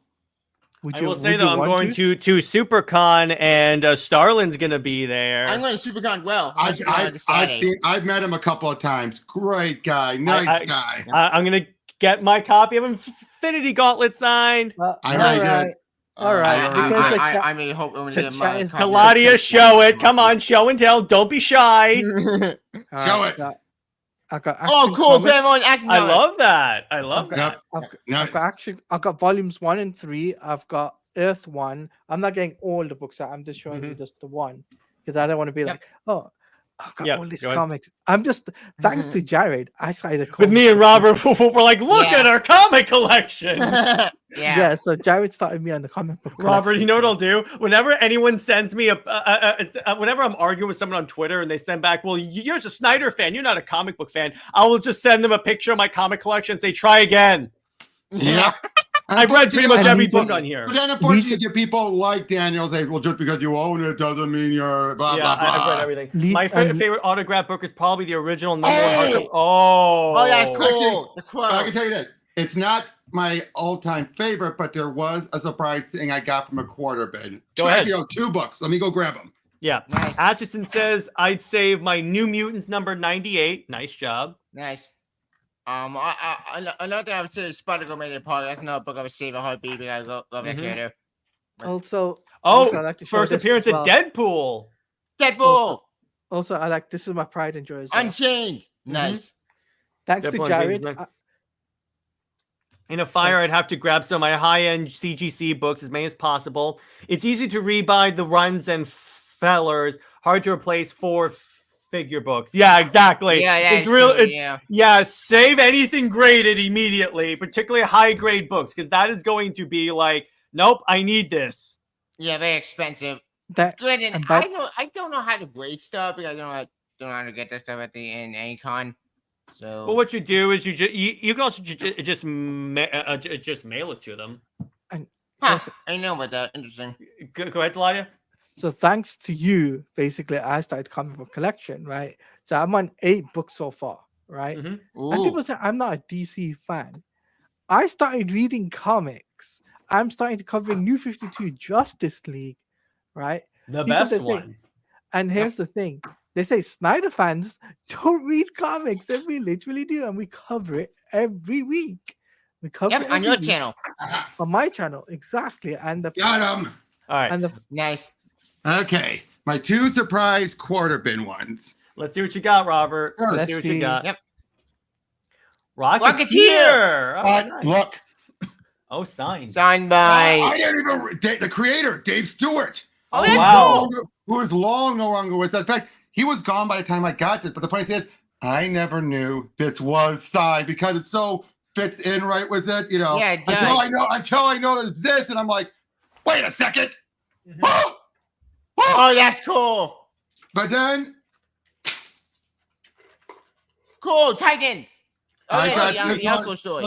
I will say though, I'm going to SuperCon, and Starlin's gonna be there. I'm going to SuperCon. Well, I've met him a couple of times. Great guy, nice guy. I'm gonna get my copy of Infinity Gauntlet signed. I all already right, did. all right. because the chat- I may hope I'm going the to get chat my is copy. Teladia, show it. Come on, show and tell. Don't be shy. all Show right, it. so I got Oh, Action cool! Comics. Grandma action. I love that. I love Okay. that. I've got action. I've got volumes 1 and 3. I've got Earth 1. I'm not getting all the books out. I'm just showing you just the one because I don't want to be Yep. like, oh, I've got Yep, all these go ahead. comics. I'm just thanks to Jared. I started With me and Robert, we're like, look Yeah. at our comic collection. yeah. Yeah, so Jared started me on the comic book. Robert, you know what collection. I'll do? Whenever anyone sends me whenever I'm arguing with someone on Twitter and they send back, well, you're just a Snyder fan, you're not a comic book fan. I will just send them a picture of my comic collection and say, try again. Yeah. I've read pretty much And every he book did- on here. But then, unfortunately, you get people like Daniel say, well, just because you own it doesn't mean you're blah, Yeah, blah, blah. I've read everything. Lead- My and- favorite autograph book is probably the original number one Hey! hardcover. Oh, Oh, that's cool. Actually, The But I quote. can tell you this. It's not my all-time favorite, but there was a surprise thing I got from a quarter bin. Go ahead. Actually, 2 books. Let me go grab them. Yeah. Nice. Atchison says, I'd save my New Mutants number 98. Nice job. Nice. Another thing I would say is Spider-Girl made it part. That's another book I would save a heartbeat because I love that Mhm. character. Also, Oh, also, I like to show first this appearance as of well. Deadpool. Deadpool. Also, I like this is my pride and joy as well. Unchained. Nice. Thanks Deadpool to and Jared. James In a fire, I'd have to grab some of my high-end CGC books as many as possible. It's easy to rebuy the runs and fellers, hard to replace 4-figure books. Yeah, exactly. Yeah, it's that's real. true, It's, yeah. yeah, save anything graded immediately, particularly high-grade books, because that is going to be like, nope, I need this. Yeah, very expensive. That Good, and And by- I don't know how to grade stuff because I don't know how to get that stuff at the end any con. So But what you do is you can also just mail it to them. huh, I know about that. Interesting. Go ahead, Teladia. So thanks to you, basically, I started comic book collection, right? So I'm on 8 books so far, right? Mhm. And people say I'm not a DC fan. I started reading comics. I'm starting to cover New 52 Justice League, right? The People best that say- one. And here's the thing. They say Snyder fans don't read comics, and we literally do, and we cover it every week. We cover Yep, on every your week channel. on my channel, exactly. And the Got him. All right, and the Nice. Okay, my 2 surprise quarter bin ones. let's see what you got, Robert. Sure. Let's see what you Let's see. got. Yep. Rocketeer. Oh, But nice. look, Oh, signed. Signed I by. didn't even the creator, Dave Stewart. Oh, Oh, that's wow. cool. Who is long no longer with us. In fact, he was gone by the time I got this. But the funny thing is, I never knew this was signed because it so fits in right with it, you know. Yeah, it until I noticed this, and I'm like, wait a second. Mhm. Oh! Oh, that's cool. But then Cool. Titans. Oh, I yeah, got the this one. Uncle story.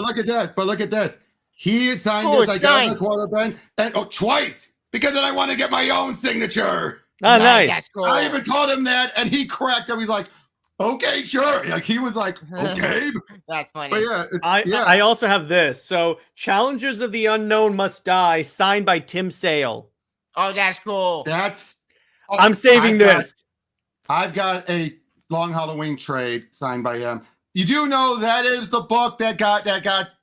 But look at this. He signed Cool, this. I got signed. the quarter bin, and twice because then I want to get my own signature. Oh, nice. That's cool. I even told him that, and he cracked up. He's like, "Okay, sure." Like he was like, "Okay," That's funny. but yeah, yeah. I also have this. So, Challengers of the Unknown Must Die, signed by Tim Sale. Oh, that's cool. That's. I'm saving this. I've got a Long Halloween trade signed by him. You do know that is the book that got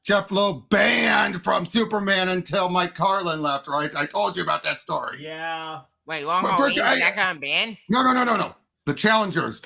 Jeff Loeb banned from Superman until Mike Carlin left, right? I told you about that story. Yeah. Wait, Long But Halloween? first, That kind of band? No. The Challengers.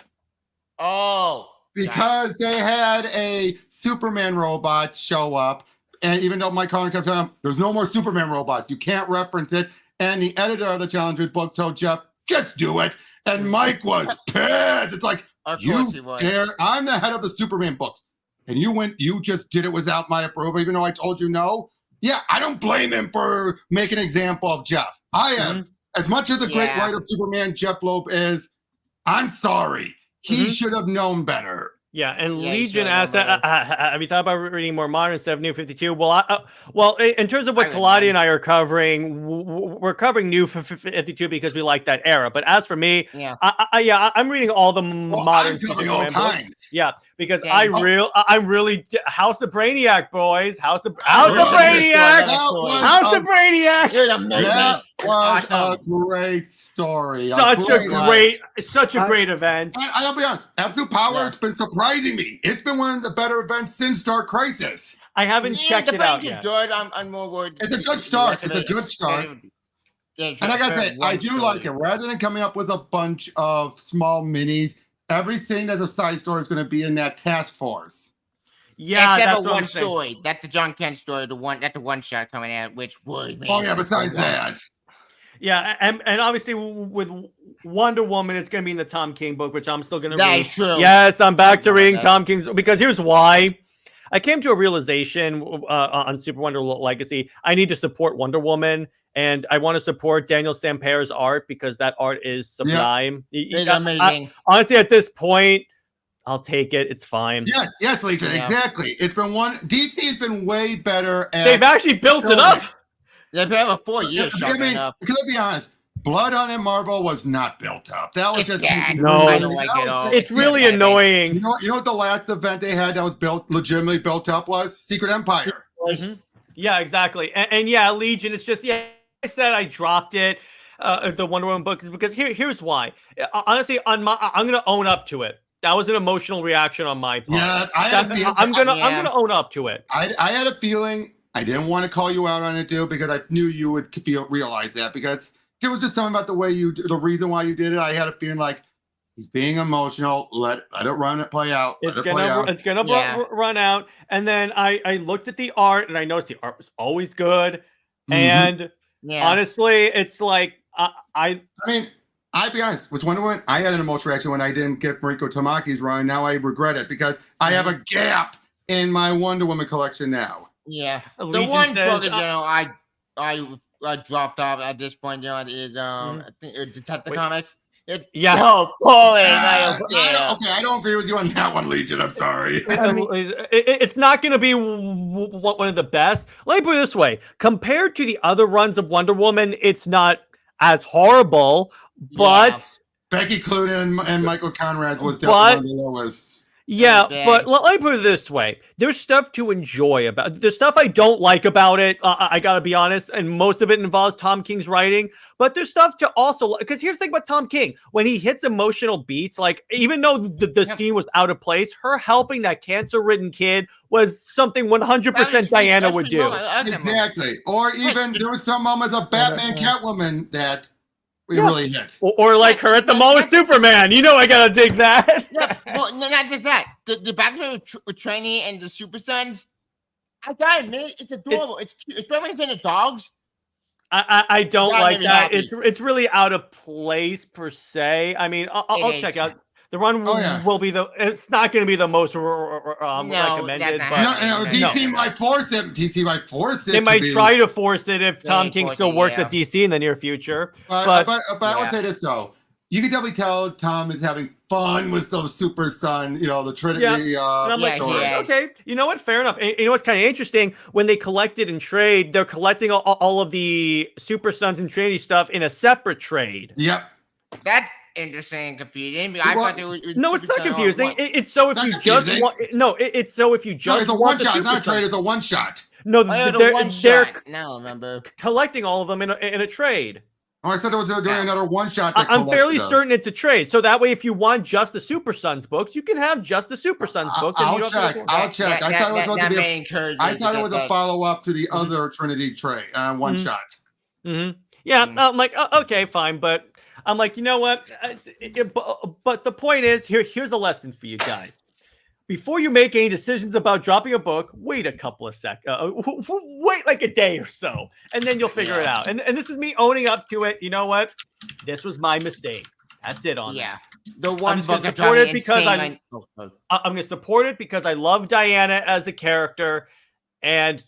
Oh. Because they had a Superman robot show up, and even though Mike Carlin kept telling him, there's no more Superman robots, you can't reference it, and the editor of the Challengers book told Jeff, just do it, and Mike was pissed. It's like, Of course you he was. dare? I'm the head of the Superman books, and you just did it without my approval, even though I told you no. Yeah, I don't blame him for making an example of Jeff. I am, as much as a great Yeah. writer of Superman Jeff Loeb is, I'm sorry. He should have known better. Yeah, and Yeah, you Legion should asked, have have you thought about reading more modern stuff, New 52? Well, in terms of what I wouldn't Teladia mind. and I are covering, we're covering New 52 because we like that era. But as for me, Yeah. I'm reading all the Well, modern I'm covering all Superman books. kinds. Yeah, because Yeah. I'm really House of Brainiac, boys. House of That Brainiac. was House a- of Brainiac. You're amazing. That was Awesome. a great story. Such a I- great event. And I'll be honest, Absolute Power Yeah. has been surprising me. It's been one of the better events since Dark Crisis. I haven't checked the it out French is yet. good. I'm more worried. It's a good start. It's a good start. And I gotta say, I do like it. Rather than coming up with a bunch of small minis, everything that's a side story is going to be in that task force. Yeah, Except that's for what I'm one saying. story. That's the John Kent story. That's the one shot coming out, which would man. Oh yeah, besides that, Yeah, and obviously with Wonder Woman, it's going to be in the Tom King book, which I'm still going to That read. is true. Yes, I'm back to I love reading that. Tom King's, because here's why. I came to a realization on Super Wonder Legacy. I need to support Wonder Woman, and I want to support Daniel Sampere's art because that art is sublime. It's amazing. Honestly, at this point, I'll take it. It's fine. yes, Legion, Yeah. exactly. It's been DC has been way better at. They've actually built it up. They've been a 4 years shot enough. because let's be honest, Blood Hunt and Marvel was not built up. That was It's just bad. No. I don't like it at all. It's really Yeah, annoying. You know what the last event they had that was legitimately built up was? Secret Empire. Mhm. Yeah, exactly. And yeah, Legion, it's just, I said I dropped it, the Wonder Woman book, is because here's why. Honestly, I'm going to own up to it. That was an emotional reaction on my part. Yeah, I had a feeling. I'm gonna own up to it. I had a feeling. I didn't want to call you out on it, dude, because I knew you would realize that, because there was just something about the way the reason why you did it. I had a feeling like he's being emotional. Let it play out. It's gonna Yeah. run out. And then I looked at the art, and I noticed the art was always good. Mhm. And Yeah. honestly, it's like I mean, I'll be honest. With Wonder Woman, I had an emotional reaction when I didn't get Mariko Tamaki's run. Now I regret it because I have a gap in my Wonder Woman collection now. Yeah. The Legion one says, book, I dropped off at this point, is I think Detective Wait. Comics. It's Yeah. so boring. I don't agree with you on that one, Legion. I'm sorry. It's not going to be one of the best. Let me put it this way: compared to the other runs of Wonder Woman, it's not as horrible. But Becky Cloonan and Michael Conrad was But- definitely one of the lowest. Yeah, bad. but let me put it this way. There's stuff to enjoy about there's stuff I don't like about it. I gotta be honest, and most of it involves Tom King's writing. But there's stuff to also because here's the thing about Tom King: when he hits emotional beats, like even though the scene was out of place, her helping that cancer-ridden kid was something 100% Diana would do. Exactly. Or even there was some moments of Batman, Catwoman that we really hit. Or like her at the mall with Superman. You know I gotta dig that. Yeah, well, no, not just that. The backstory with Trini and the Super Sons, I gotta admit, it's adorable. It's cute. It's better when it's in the dogs. I don't That like made me that. happy. It's really out of place per se. I mean, I'll It check is. out. The run will be it's not going to be the most recommended, that's but No, DC might force it. DC might force it. they might try to force it if They Tom ain't King force still it, works yeah. at DC in the near future. But I would say this though. You can definitely tell Tom is having fun with those Super Son, the Trinity. And I'm like, Yeah, he is. okay, you know what? Fair enough. And you know what's kind of interesting? When they collect it in trade, they're collecting all of the Super Sons and Trinity stuff in a separate trade. Yep. That's interesting and confusing. I thought they would. No, it's not confusing. It's so if Not you confusing. just want. No, it's so if you No, just it's a want one the shot. Super It's not a Sons. trade. It's a one shot. No, One they're shot. Now remember. collecting all of them in a trade. Oh, I thought it was doing another one shot. I'm fairly certain it's a trade. So that way, if you want just the Super Sons books, you can have just the Super Sons books. And I'll you don't have check. to I'll check. I thought it was supposed to be. I thought it was a that. follow up to the other Trinity trade. One shot. Yeah, I'm like, okay, fine, but I'm like, you know what? But the point is, here's a lesson for you guys. Before you make any decisions about dropping a book, wait a couple of wait like a day or so, and then you'll figure it out. And this is me owning up to it. You know what? This was my mistake. That's it on that. The one I'm book going to support it because I'm going to support it because I love Diana as a character, and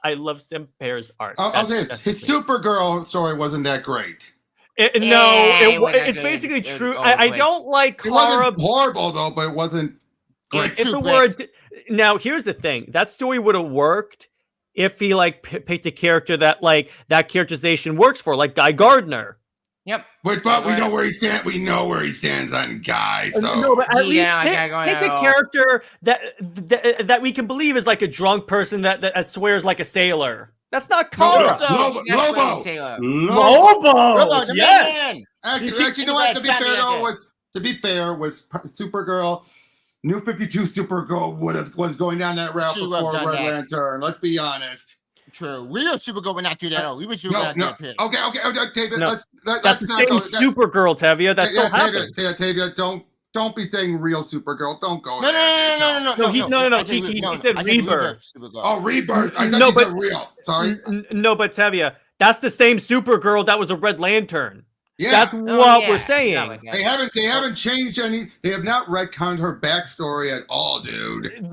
I love Simpere's art. His Supergirl story wasn't that great. It's basically true. I don't like It Kara. wasn't horrible though, but it wasn't great. If it were now, here's the thing: that story would have worked if he picked a character that characterization works for, like Guy Gardner. Yep. But we know where he stands. We know where he stands on Guy. So no, but at least pick a character that we can believe is like a drunk person that swears like a sailor. That's not Kara. Lobo. Yes. Actually, you know what? To be fair, was Supergirl. New 52 Supergirl was going down that route before Red Lantern. Let's be honest. True. Real Supergirl would not do that. We would Supergirl no. Okay, David. No. Let's That's the not same go. Supergirl, Tevia. That still happened. Tavia, don't be saying real Supergirl. Don't go No. No. He said Rebirth. Oh, Rebirth. I thought he said real. Sorry. No, but Tevia, that's the same Supergirl that was a Red Lantern. Yeah. That's what we're saying. They haven't changed any. They have not retconned her backstory at all, dude.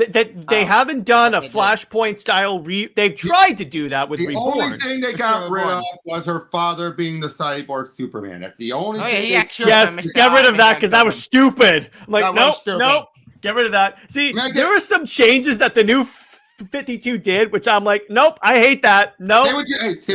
They haven't done a Flashpoint style They've tried to do that with Reborn. The only thing they got rid of was her father being the cyborg Superman. That's the only thing. Yes, get rid of that because that was stupid. I'm like, nope, get rid of that. See, there were some changes that the new 52 did, which I'm like, nope, I hate that. Nope. Say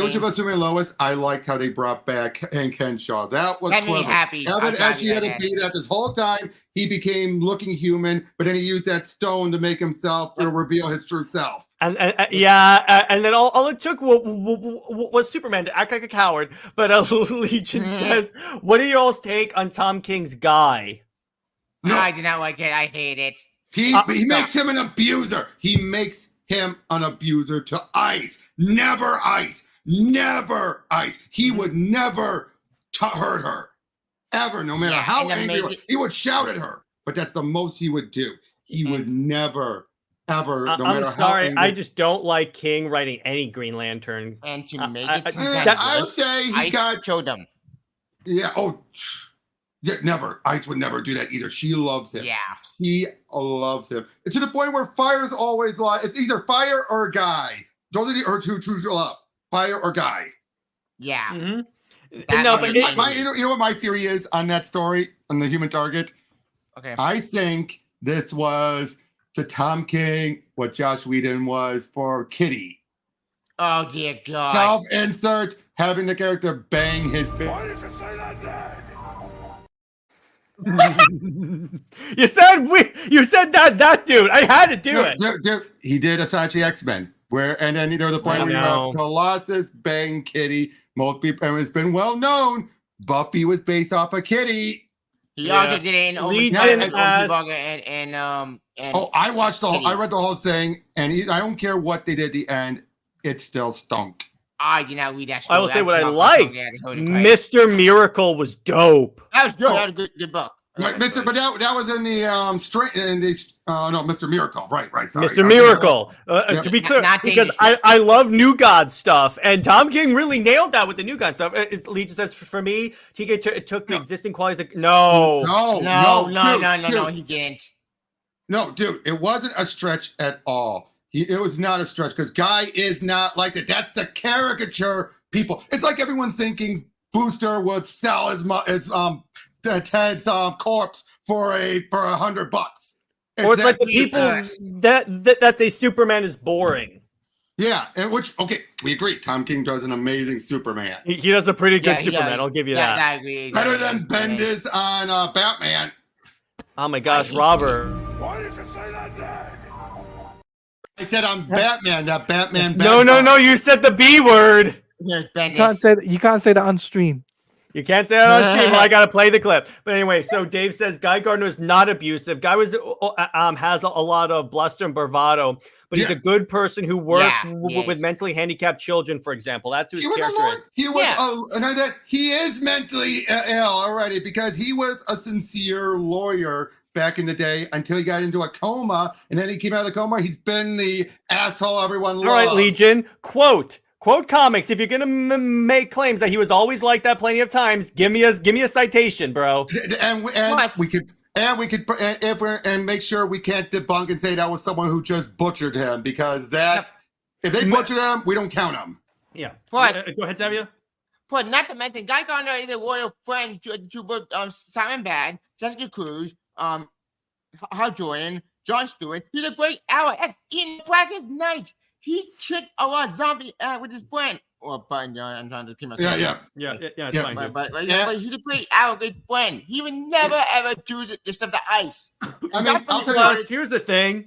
what you about Superman Lois. I liked how they brought back Ken Shaw. That was clever. Happy. Evan actually had to be that this whole time. He became looking human, but then he used that stone to make himself or reveal his true self. And then all it took was Superman to act like a coward. But Legion says, "What are y'all's take on Tom King's Guy?" No, I do not like it. I hate it. He makes him an abuser. He makes him an abuser to Ice. Never Ice. Never Ice. He would never hurt her. Ever. No matter how angry he would shout at her. But that's the most he would do. He would never, ever, no matter how angry. I just don't like King writing any Green Lantern. And to make it I would say he killed him. Yeah. Oh, yeah, never. Ice would never do that either. She loves him. Yeah. She loves him. And to the point where Fire's always like, it's either Fire or Guy. Those are her two true love. Fire or Guy. Yeah. Mm-hmm. No, but you know what my theory is on that story, on the Human Target? Okay. I think this was to Tom King what Josh Whedon was for Kitty. Oh, dear God. Self-insert, having the character bang his face. Why did you say that name? You said that dude. I had to do it. Dude, he did Assange X-Men. And then there was a point where you have Colossus, Bang, Kitty. Most people, and it's been well known, Buffy was based off of Kitty. He also did it in Legion and I watched I read the whole thing, and I don't care what they did at the end, it still stunk. I did not read that story. I will say what I liked. Mr. Miracle was dope. That was good. That was a good book. Right, but that was in the Mr. Miracle. Right, sorry. Mr. Miracle. To be clear, because I love New God stuff, and Tom King really nailed that with the New God stuff. Legion says for me, TK took the existing qualities. No, he didn't. No, dude, it wasn't a stretch at all. It was not a stretch because Guy is not like that. That's the caricature people. It's like everyone thinking Booster would sell his Ted's corpse for $100. Or it's like the people that say Superman is boring. Yeah, and we agree. Tom King does an amazing Superman. He does a pretty good Superman. I'll give you that. I agree. Better than Bendis on Batman. Oh my gosh, Robert! Why did you say that name? I said on Batman. That Batman. No! You said the B word. You can't say that on stream. You can't say that on stream. I gotta play the clip. But anyway, so Dave says Guy Gardner is not abusive. Guy has a lot of bluster and bravado, but he's a good person who works with mentally handicapped children, for example. That's who his character is. He is mentally ill already because he was a sincere lawyer back in the day until he got into a coma, and then he came out of the coma. He's been the asshole everyone loves. All right, Legion. Quote comics. If you're gonna make claims that he was always like that plenty of times, give me a citation, bro. And we could make sure we can't debunk and say that was someone who just butchered him because if they butchered him, we don't count him. Yeah. Go ahead, Xavier. But not to mention, Guy Gardner is a loyal friend to Simon Bad, Jessica Cruz, Hal Jordan, Jon Stewart. He's a great ally. In Blackest Night, he kicked a lot of zombie with his friend. I'm trying to keep myself. Yeah. It's fine. But he's a great ally, good friend. He would never ever do the stuff to ice. Here's the thing: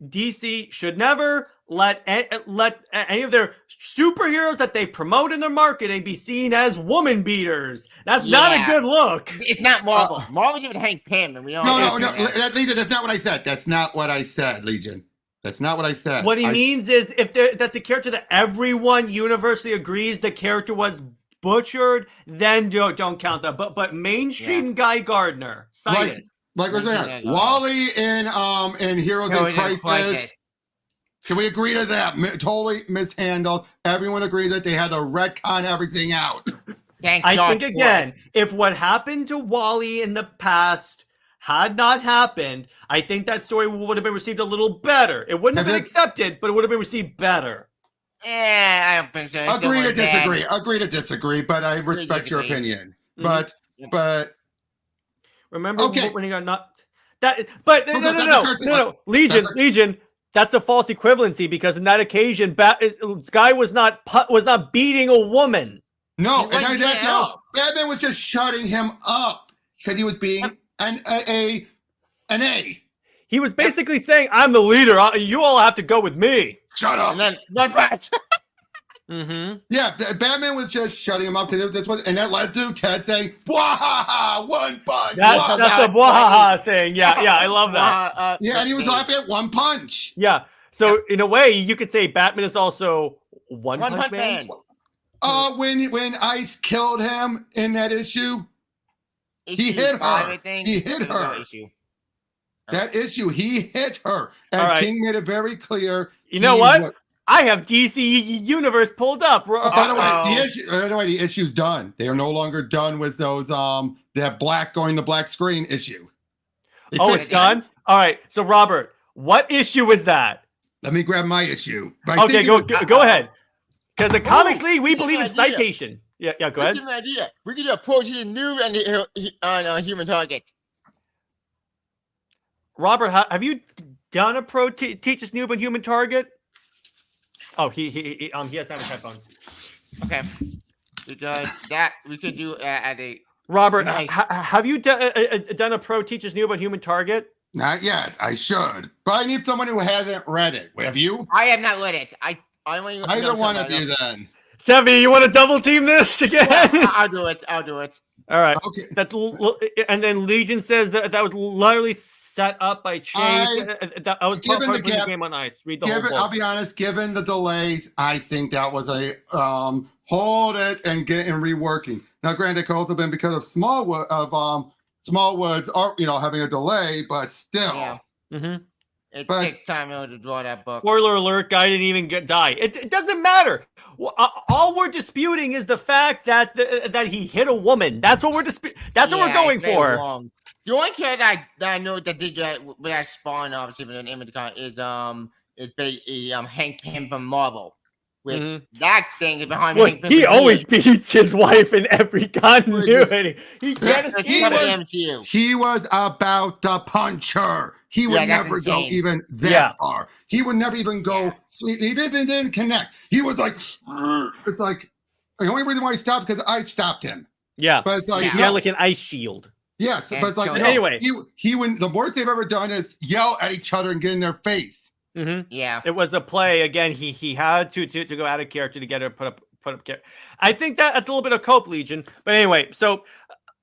DC should never let any of their superheroes that they promote in their marketing be seen as woman beaters. That's not a good look. It's not Marvel. Marvel's even Hank Pym, and we all no. Legion, that's not what I said. That's not what I said, Legion. That's not what I said. What he means is that's a character that everyone universally agrees the character was butchered, then don't count that. But mainstream Guy Gardner, cite it. Like we're saying, Wally in Heroes in Crisis. Can we agree to that? Totally mishandled. Everyone agreed that they had to retcon everything out. I think again, if what happened to Wally in the past had not happened, I think that story would have been received a little better. It wouldn't have been accepted, but it would have been received better. Yeah, I don't think so. Agree to disagree, but I respect your opinion. Mm-hmm. But remember when he got knocked? No. Legion. That's a false equivalency because in that occasion, Guy was not beating a woman. No, Batman was just shutting him up because he was being an A. He was basically saying, "I'm the leader. You all have to go with me." Shut up. And then one punch. Mm-hmm. Yeah, Batman was just shutting him up because and that led to Ted saying, "Bwahaha, one punch." That's the bwahaha thing. Yeah, I love that. And he was laughing at one punch. Yeah. So in a way, you could say Batman is also one punch man. When Ice killed him in that issue, he hit her. He hit her. That issue, he hit her. And King made it very clear. You know what? I have DC Universe pulled up. By the way, the issue's done. They are no longer done with those that going to black screen issue. It's done? All right. So Robert, what issue was that? Let me grab my issue. Okay, go ahead. Because the Comics League, we believe in citation. Yeah, go ahead. That's an idea. We could approach it new and Human Target. Robert, have you done a pro teaches noob and Human Target? Oh, he has not his headphones. Okay, because that we could do at a Robert, Nice. have you done a Pro Teachers New about Human Target? Not yet. I should, but I need someone who hasn't read it. Have you? I have not read it. I only know Either one something of I you know. then. Debbie, you want to double team this again? Yeah, I'll do it. I'll do it. All right. Okay. And then Legion says that was literally set up by Chase. I was given the putting the gap- game on ice. Read the whole Given, book. I'll be honest. Given the delays, I think that was a hold it and get in reworking. Now, granted, it could also been because of Smallwoods, or having a delay, but still. Yeah. Mm-hmm. It But- takes time to draw that book. Spoiler alert, guy didn't even die. It doesn't matter. All we're disputing is the fact that that he hit a woman. That's what we're That's what we're going it's very for. long. The only character that I know that did that with that Spawn, obviously, with the name of the con is Hank Pym from Marvel. Which that thing is behind Well, Hank Pym. he for always years. beats his wife in every continuity. He can't It's escape not the it. MCU. He was about to punch her. He would Yeah, that's never go insane. even that Yeah. far. He would never even go. He didn't connect. He was like, it's like the only reason why he stopped because I stopped him. Yeah. But it's like, He's no. like an ice shield. Yes, And but it's like, kill no, Anyway. he wouldn't. The worst they've ever done is yell at each other and get in their face. Mm-hmm. Yeah. It was a play again. He had to go out of character to get her put up character. I think that's a little bit of cope, Legion. But anyway, so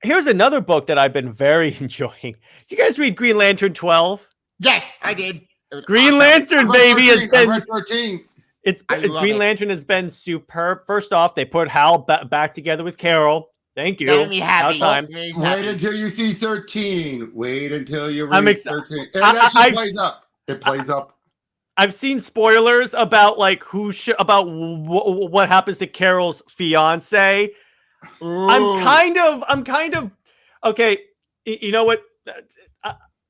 here's another book that I've been very enjoying. Did you guys read Green Lantern 12? Yes, I did. It was Green awesome. Lantern, baby, has I been read 13. I love Green it. Lantern has been superb. First off, they put Hal back together with Carol. Thank you. That made me happy. About time. That made me Wait happy. until you see 13. Wait until you I'm read ex- 13. It I- actually I've- plays up. It plays up. I've seen spoilers about like about what happens to Carol's fiance. I'm kind of okay. You know what?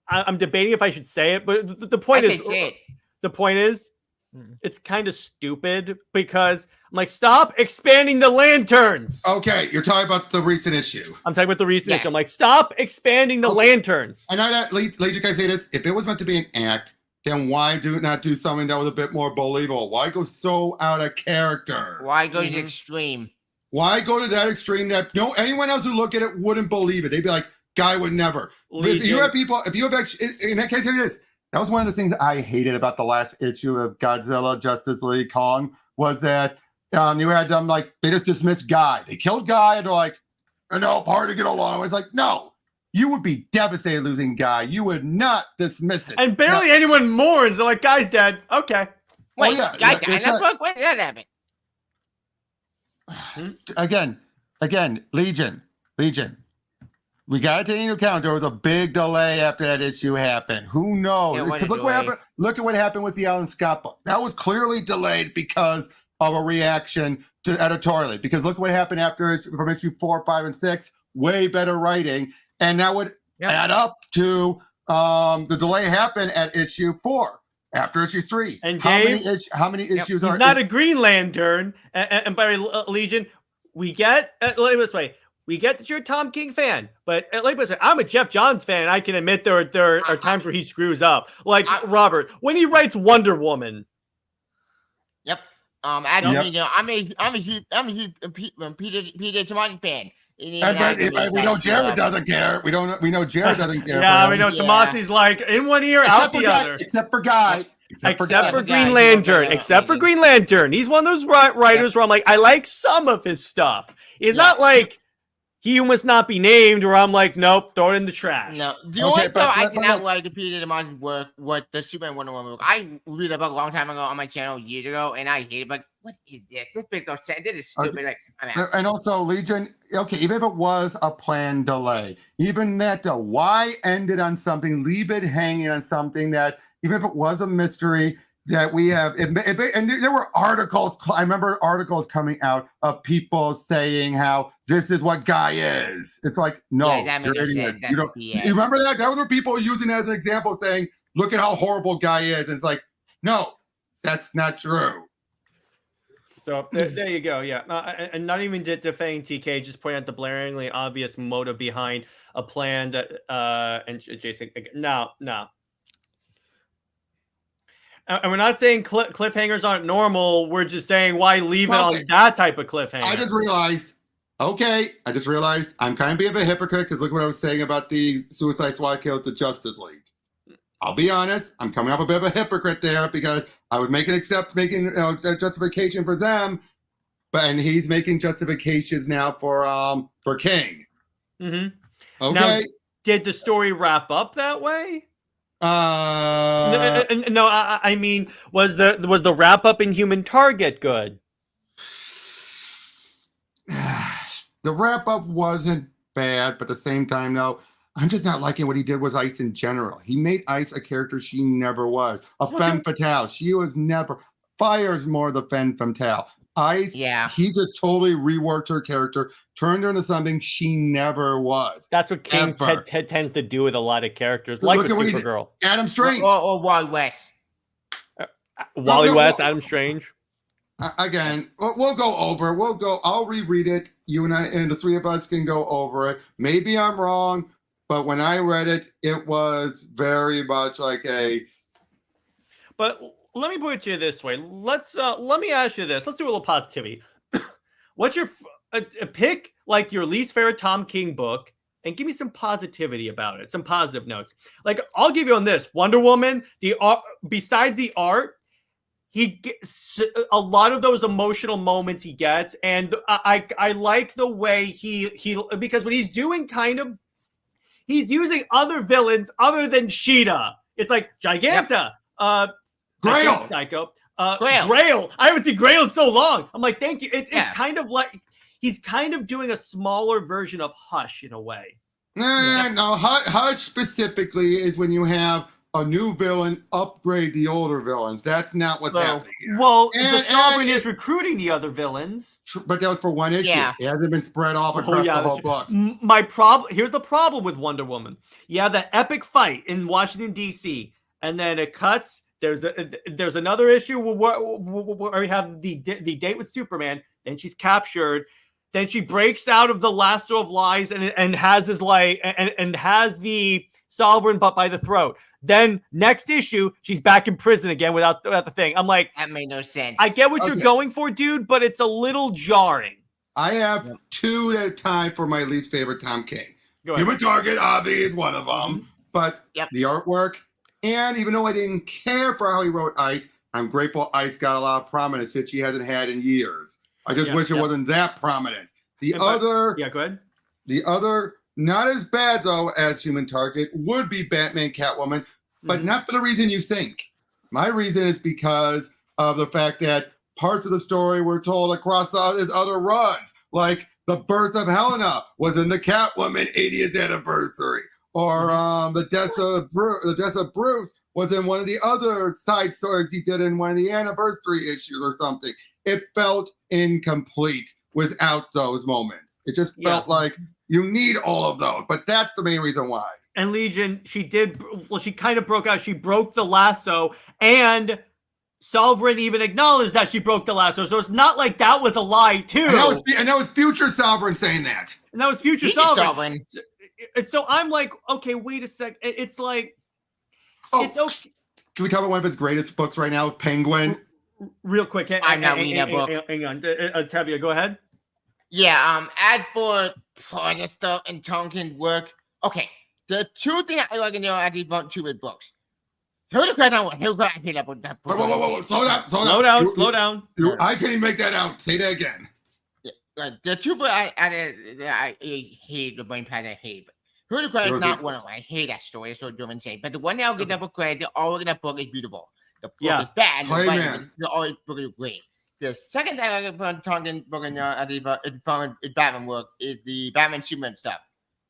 I'm debating if I should say it, but the point I is, say say it. the point is, it's kind of stupid because I'm like, stop expanding the lanterns. Okay, you're talking about the recent issue. I'm talking about the recent Yeah. issue. I'm like, stop expanding the Okay. lanterns. I know that Legion can say this. If it was meant to be an act, then why not do something that was a bit more believable? Why go so out of character? Why go to the Mhm. extreme? Why go to that extreme that anyone else who look at it wouldn't believe it? They'd be like, guy would never. If you have people, if you have actually, and I can tell you this, that was one of the things I hated about the last issue of Godzilla Justice League Kong was that you had them like, they just dismissed Guy. They killed Guy and they're like, no, hard to get along. It's like, no, you would be devastated losing Guy. You would not dismiss it. And barely anyone mourns. They're like, guy's dead. Okay. Wait, yeah, guys, it's I not- book? When did that happen? Again, Legion. We got to take into account there was a big delay after that issue happened. Who knows? Yeah, what a Because look what delay. happened. Look at what happened with the Alan Scott book. That was clearly delayed because of a reaction to editorially. Because look what happened from issue 4, 5, and 6. Way better writing, and that would add up to the delay happened at issue 4 after issue 3. And how Dave, many issues he's are? not a Green Lantern. And by Legion, we get let me this way. We get that you're a Tom King fan, but like this way, I'm a Jeff Johns fan. And I can admit there are times where he screws up. Like Robert when he writes Wonder Woman. Yep. Actually, you know, I'm a huge Peter Tomasi fan. And we know Jared doesn't care. We know Jared doesn't care. Yeah, for we him. know Tomasi's like in one ear, out the other. Except for Guy. Except for Guy. Green Guy. Lantern. Yeah. Except for Green Lantern. He's one of those writers where I'm like, I like some of his stuff. It's not like He Who Must Not Be Named, where I'm like, nope, throw it in the trash. No, the Okay, only but- stuff I but- cannot like the Peter Tomasi work was the Superman Wonder Woman book. I read a book a long time ago on my channel years ago, and I hate it. But what is this? This makes no sense. This is stupid. Like, I'm out. And also, Legion, okay, even if it was a planned delay, even that, why end it on something, leave it hanging on something that, even if it was a mystery, that we have, and there were articles, I remember articles coming out of people saying how this is what Guy is. It's like, no, Yeah, that makes you're no idiots. sense. That's You don't, BS. you remember that? That was what people were using as an example, saying, look at how horrible Guy is. And it's like, no, that's not true. So there you go. Yeah. And not even defending TK, just pointing out the blaringly obvious motive behind a plan that, and Jason, no. And we're not saying cliffhangers aren't normal. We're just saying why leave it on Okay. that type of cliffhanger. I just realized Okay, I just realized I'm kind of being a hypocrite because look what I was saying about the Suicide Squad kill at the Justice League. I'll be honest, I'm coming up a bit of a hypocrite there because I was making a justification for them, and he's making justifications now for King. Mm-hmm. Okay. Now, did the story wrap up that way? Uh, No, I mean, was the wrap up in Human Target good? the wrap up wasn't bad, but at the same time, though, I'm just not liking what he did with Ice in general. He made Ice a character she never was, a femme fatale. She was never. Fire's more the femme fatale. Ice, he just totally reworked her character, turned her into something she never was. That's what King tends to do with a lot of characters, like with Supergirl. Adam Strange. Or Wally West. Wally West, Adam Strange. Again, we'll go over. I'll reread it. You and I and the three of us can go over it. Maybe I'm wrong, but when I read it, it was very much like a. But let me put it to you this way. Let me ask you this. Let's do a little positivity. What's your pick? Like your least favorite Tom King book, and give me some positivity about it. Some positive notes. Like I'll give you on this Wonder Woman. The art, besides the art. He gets a lot of those emotional moments he gets, and I like the way he because when he's doing he's using other villains other than Sheeta. It's like Giganta, Grail, Psycho, Grail. I haven't seen Grail in so long. I'm like, thank you. It's kind of like he's kind of doing a smaller version of Hush in a way. No, Hush specifically is when you have a new villain upgrade the older villains. That's not what's happening here. Well, the Sovereign is recruiting the other villains. But that was for one issue. Yeah. It hasn't been spread off across the whole book. Here's the problem with Wonder Woman. You have that epic fight in Washington, D.C., and then it cuts. There's another issue where we have the date with Superman, and she's captured. Then she breaks out of the lasso of lies and has has the Sovereign but by the throat. Then next issue, she's back in prison again without the thing. I'm like, that made no sense. I get what you're going for, dude, but it's a little jarring. I have two at a time for my least favorite Tom King. Human Target, obviously, is one of them. But the artwork, and even though I didn't care for how he wrote Ice, I'm grateful Ice got a lot of prominence that she hasn't had in years. I just wish it wasn't that prominent. Go ahead. The other, not as bad though as Human Target, would be Batman Catwoman. But not for the reason you think. My reason is because of the fact that parts of the story were told across his other runs, like the birth of Helena was in the Catwoman 80th anniversary, or the death of Bruce was in one of the other side stories he did in one of the anniversary issues or something. It felt incomplete without those moments. It just felt like you need all of those, but that's the main reason why. And Legion, she kind of broke out. She broke the lasso, and Sovereign even acknowledged that she broke the lasso. So it's not like that was a lie, too. And that was future Sovereign saying that. And that was future Sovereign. So I'm like, okay, wait a sec. It's like, it's okay. Can we talk about one of his greatest books right now, Penguin? Real quick. I'm not reading that book. Hang on. Tavia, go ahead. Yeah, as for project stuff and Tom King's work, okay. The two things I like in there are these two big books. Here's the question I hate about that book. Whoa. Slow down. I can't even make that out. Say that again. Yeah, the two books I hate, the brain pad I hate. Here's the question is not one of them. I hate that story. It's so dumb and insane. But the one that I'll get that book credit, the all in that book is beautiful. The book is bad. The all book is great. The second thing I get from Tom King's book in Batman work is the Batman Superman stuff.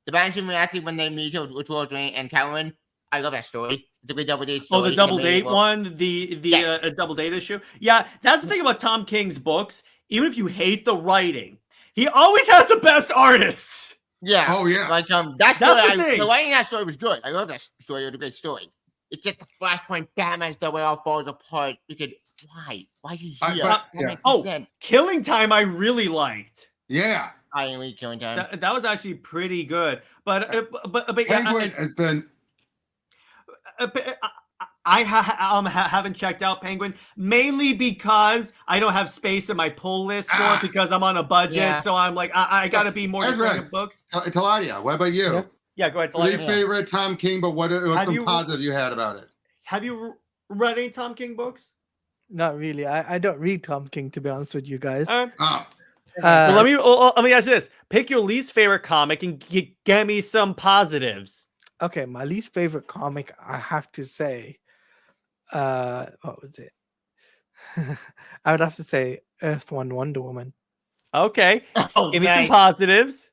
The Batman Superman actually when they meet with Roy and Catwoman, I love that story. It's a great double date story. Oh, the double date one, the double date issue. Yeah, that's the thing about Tom King's books. Even if you hate the writing, he always has the best artists. Yeah. Oh yeah. Like that's the thing. The writing in that story was good. I love that story. It was a great story. It's just the Flashpoint Batman stuff where it all falls apart. Because why? Why is he here? Killing Time I really liked. Yeah. I ain't read Killing Time. That was actually pretty good. But Penguin has been. I haven't checked out Penguin, mainly because I don't have space in my pull list for it because I'm on a budget. Yeah. So I'm like, I got to be more That's discerning right. of books. Teladia, what about you? Yeah. Yeah, go ahead. What are your Teladia. favorite Tom King, but what's some you- positive you had about it? Have you read any Tom King books? Not really. I don't read Tom King, to be honest with you guys. All right. Oh, Well, let me ask you this: pick your least favorite comic and get me some positives. Okay, my least favorite comic, I have to say, what was it? I would have to say Earth One Wonder Woman. Okay, Oh, give me some nice. positives.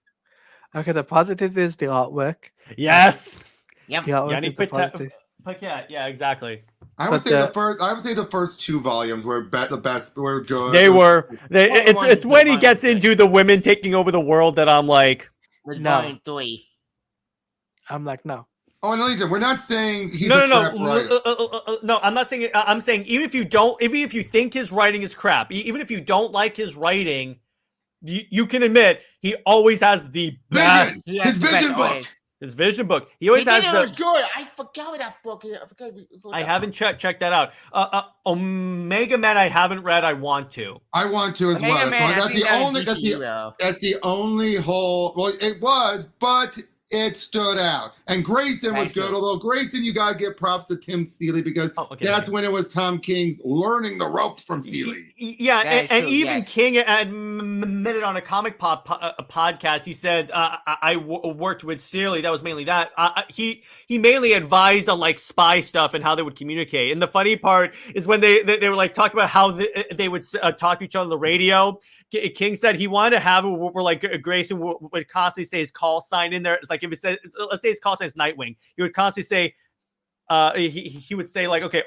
Okay, the positive is the artwork. Yes. Yep. The artwork Yeah, I need is the to put positive. yeah, exactly. I would But, say the first 2 volumes were the best. Were good. They were. Volume It's one when he is gets good. into the women taking over the world that I'm like, With No. volume 3. I'm like, no. Oh, and Legion, we're not saying he's no, a crap writer. no. I'm not saying. I'm saying even if you think his writing is crap, even if you don't like his writing, you can admit he always has the best. Vision, his vision book. His vision book. He always has It was the. good. I forgot that book. I forgot. I haven't checked that out. Omega Man, I haven't read. I want to. I want to as Omega well. Man, So I think that was DC, that's the only whole. Well, it was, but it stood out. And Grayson was Thank good. you. Although Grayson, you gotta give props to Tim Seeley because Okay, that's when it was Tom King's learning the ropes from Seeley. Yeah, That is and true, even yes. King admitted on a comic pop podcast. He said, "I worked with Seeley. That was mainly that. He mainly advised on like spy stuff and how they would communicate. And the funny part is when they were like talking about how they would talk to each other on the radio. King said he wanted to have it where like Grayson would constantly say his call sign in there. It's like if it says, let's say his call sign is Nightwing, he would constantly say, he would say like, okay,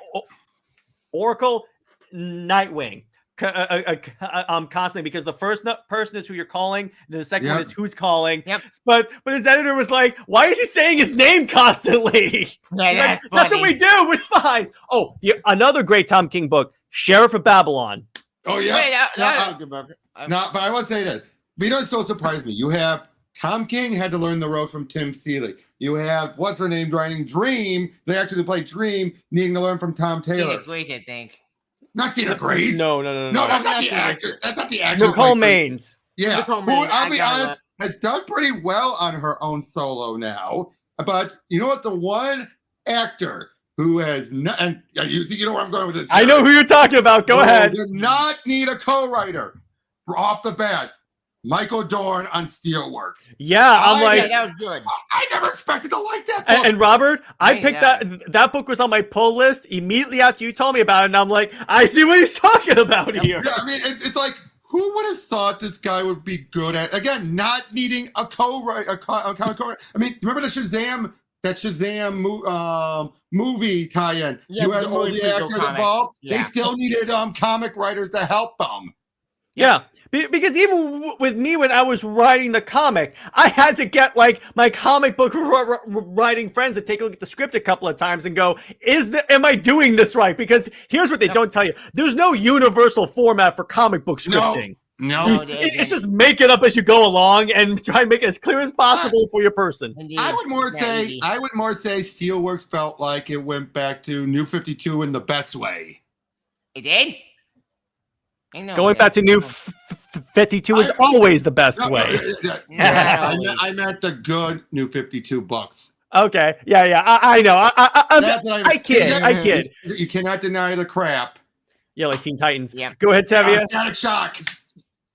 Oracle, Nightwing. Constantly, because the first person is who you're calling, then the second one is who's calling. Yep. But his editor was like, "Why is he saying his name constantly?" Yeah, That's what we do. We're spies. Oh, another great Tom King book, Sheriff of Babylon. Oh yeah. Wait, that was a good book. No, but I will say this. But you know, it so surprised me. You have Tom King had to learn the ropes from Tim Seeley. You have what's her name writing Dream. They actually play Dream, needing to learn from Tom Taylor. Grace, I think. Not Tina Grace. No. No, that's not the actor. That's not the actor. Nicole Maines. Yeah, Nicole who, Maines, I'll I be got honest, has done pretty well on her own solo now. But you know what? The one actor who has not, and you know where I'm going with this. I know who you're talking about. Go ahead. Did not need a co-writer off the bat. Michael Dorn on Steelworks. Yeah, I'm I like, Yeah, that was good. I never expected to like that book. and Robert, I Hey, picked yeah. that book was on my pull list immediately after you told me about it, and I'm like, I see what he's talking about here. Yeah, I mean, it's like, who would have thought this guy would be good at, again, not needing a co-writer, a comic co-writer. I mean, remember that Shazam movie tie-in? Yeah, you had the all movie the prequel actors comic. involved. Yeah. They still needed comic writers to help them. Yeah, because even with me when I was writing the comic, I had to get like my comic book writing friends to take a look at the script a couple of times and go, am I doing this right? Because here's what they don't tell you: there's no universal format for comic book scripting. No. It's just make it up as you go along and try and make it as clear as possible for your person. Indeed. I would more Yeah, say Steelworks felt like it went back to New 52 in the best way. It did? I know Going that. back to New 52 is always the best way. I meant the good New 52 books. Okay, yeah, I know. That's what I kid. You cannot deny the crap. Yeah, like Teen Titans. Yeah. Go ahead, Tevia. Static Shock.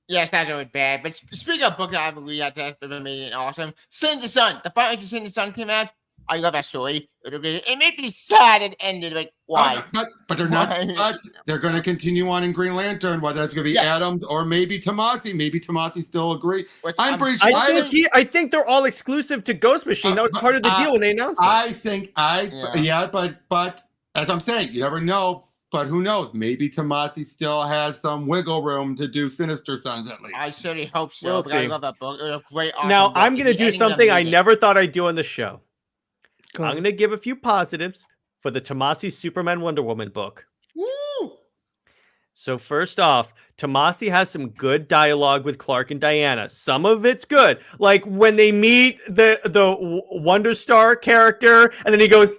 Yes, that's always bad. But speaking of books that I believe that's been amazing and awesome, Sin the Sun. The Final Fantasy Sin the Sun came out. I love that story. It made me sad it ended. Like, why? But they're not. Why? But they're going to continue on in Green Lantern. Whether that's going to be Adams or maybe Tomasi. Maybe Tomasi still agree. Which I'm pretty sure. I think they're all exclusive to Ghost Machine. That was part of the deal when they announced it. But as I'm saying, you never know. But who knows? Maybe Tomasi still has some wiggle room to do Sinister Sons at least. I certainly hope so. We'll but I see. love that book. It was a great. Awesome Now book. I'm going to The do ending was something I amazing. never thought I'd do on the show. Go I'm on. going to give a few positives for the Tomasi Superman Wonder Woman book. Woo! So first off, Tomasi has some good dialogue with Clark and Diana. Some of it's good, like when they meet the Wonder Star character, and then he goes,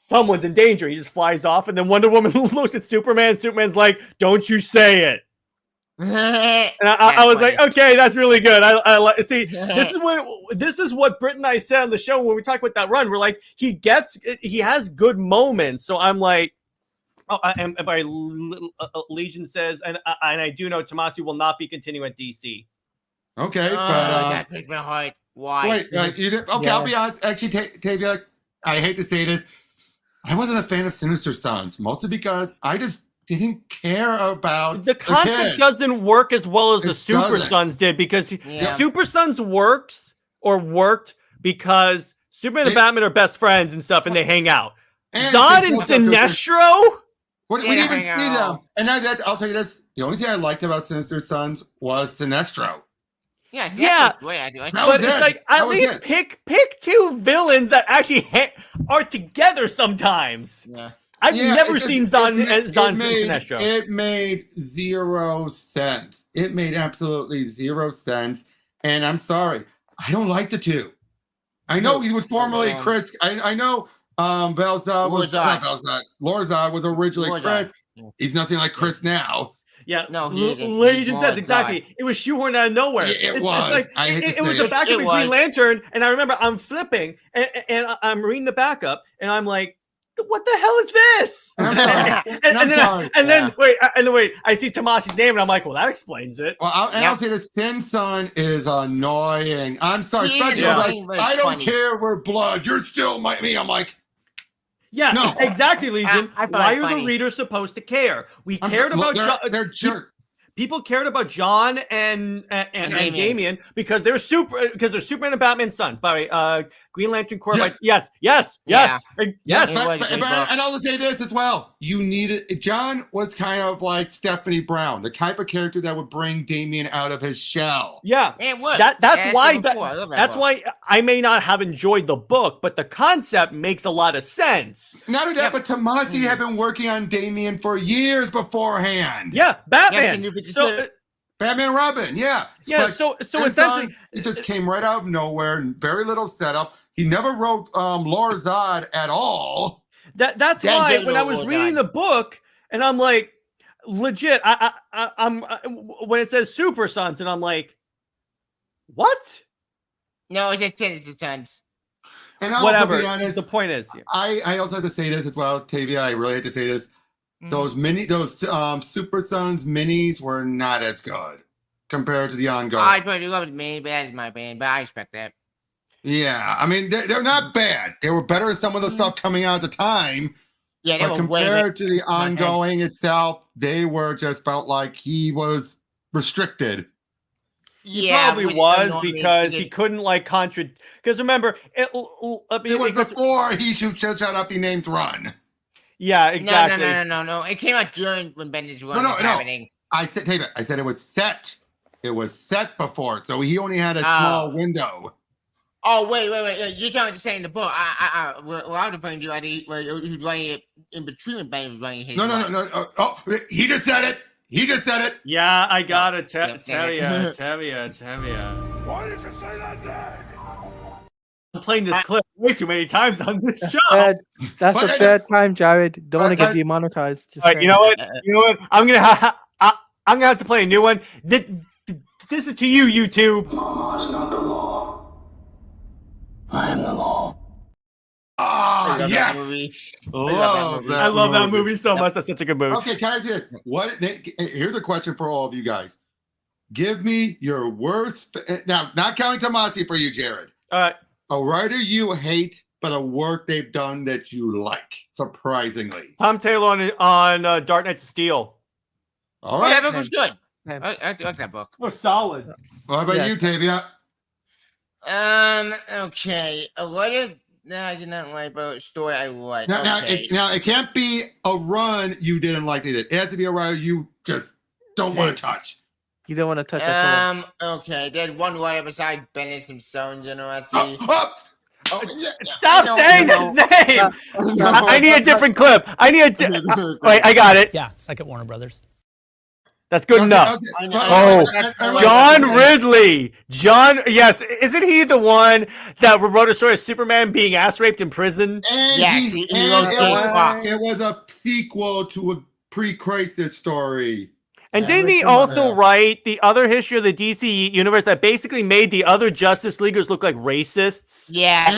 someone's in danger. He just flies off, and then Wonder Woman looks at Superman. Superman's like, "Don't you say it." And I was like, okay, that's really good. I like see this is what Britt and I said on the show when we talked about that run. We're like, he has good moments. So I'm like, and by Legion says, and I do know Tomasi will not be continuing at DC. Okay, that breaks my heart. Why? Wait, you did, okay, I'll be honest. Actually, Tavia, I hate to say this, I wasn't a fan of Sinister Sons, mostly because I just didn't care about the concept. Doesn't work as well as the Super Sons did, because Super Sons worked because Superman and Batman are best friends and stuff, and they hang out. Zod and Sinestro. We didn't even see them. And I'll tell you this: the only thing I liked about Sinister Sons was Sinestro. Yeah. But it's like at least pick two villains that actually are together sometimes. Yeah. I've never seen Zod and Sinestro. It made 0 sense. It made absolutely 0 sense. And I'm sorry, I don't like the two. I know he was formerly Chris. I know Lorzod was originally Chris. He's nothing like Chris now. Yeah, no, Legion says exactly. It was shoehorned out of nowhere. It was. It's like, it was the back of the Green Lantern, and I remember I'm flipping, and I'm reading the backup, and I'm like, what the hell is this? And then wait, I see Tomasi's name, and I'm like, well, that explains it. Well, I'll say this: Sin Son is annoying. I'm sorry, I don't care we're blood. You're still me. I'm like. Yeah, no. Exactly, Legion. Why are the readers supposed to care? We cared about John. They're jerk. People cared about John and Damian because they're Superman and Batman's sons by Green Lantern Corps. Yes. And I'll say this as well. You needed John was kind of like Stephanie Brown, the type of character that would bring Damian out of his shell. Yeah, it would. That's why I may not have enjoyed the book, but the concept makes a lot of sense. Not only that, but Tomasi had been working on Damian for years beforehand. Yeah, Batman. Batman and Robin, yeah. Yeah, so essentially it just came right out of nowhere, very little setup. He never wrote Lorzod at all. That's why when I was reading the book and I'm like, legit, I'm when it says Super Sons and I'm like, what? No, it's just Sinister Sons. And whatever. Be honest, the point is, I also have to say this as well, Tavia. I really hate to say this. Those Super Sons minis were not as good compared to the ongoing. I probably love it, mini, but that's my opinion. But I respect that. Yeah, I mean they're not bad. They were better than some of the stuff coming out at the time. Yeah, they but were compared to the ongoing itself, they were just felt like he was restricted. He probably was because he couldn't contradict. Because remember, it was before he should shut up. He named Run. Yeah, exactly. No. It came out during when Bendis run was happening. I said it was set. It was set before, so he only had a small window. Oh wait! You're talking to say in the book. I was referring to he was running it in between when Bendis was running his. No. Oh, he just said it. Yeah, I got it. Tevia. Why did you say that name? I'm playing this clip way too many times on this show. That's a bad time, Jared. Don't want to get demonetized. All right, you know what? I'm gonna have to play a new one. This is to you, YouTube. Law is not the law. I am the law. Ah, yes. I love that movie so much. That's such a good movie. Okay, guys, here's a question for all of you guys. Give me your worst. Now, not counting Tomasi for you, Jared. All right. A writer you hate, but a work they've done that you like, surprisingly. Tom Taylor on Dark Knights of Steel. All right. Yeah, that book was good. I like that book. It was solid. What about you, Tavia? Okay. I did not like, but story I like. Now it can't be a run you didn't like. It has to be a run you just don't want to touch. You don't want to touch that. Okay. There's one writer besides Bennett himself in general. Stop saying his name. I need a different clip. Wait, I got it. Yeah, second Warner Brothers. That's good enough. Oh, John Ridley. Yes, isn't he the one that wrote a story of Superman being ass raped in prison? And, Yes, he, he and wrote it was a sequel to a pre-crisis story. And Yeah, didn't he Rick Moore. also write the other history of the DC universe that basically made the other Justice Leaguers look like racists? Yeah, I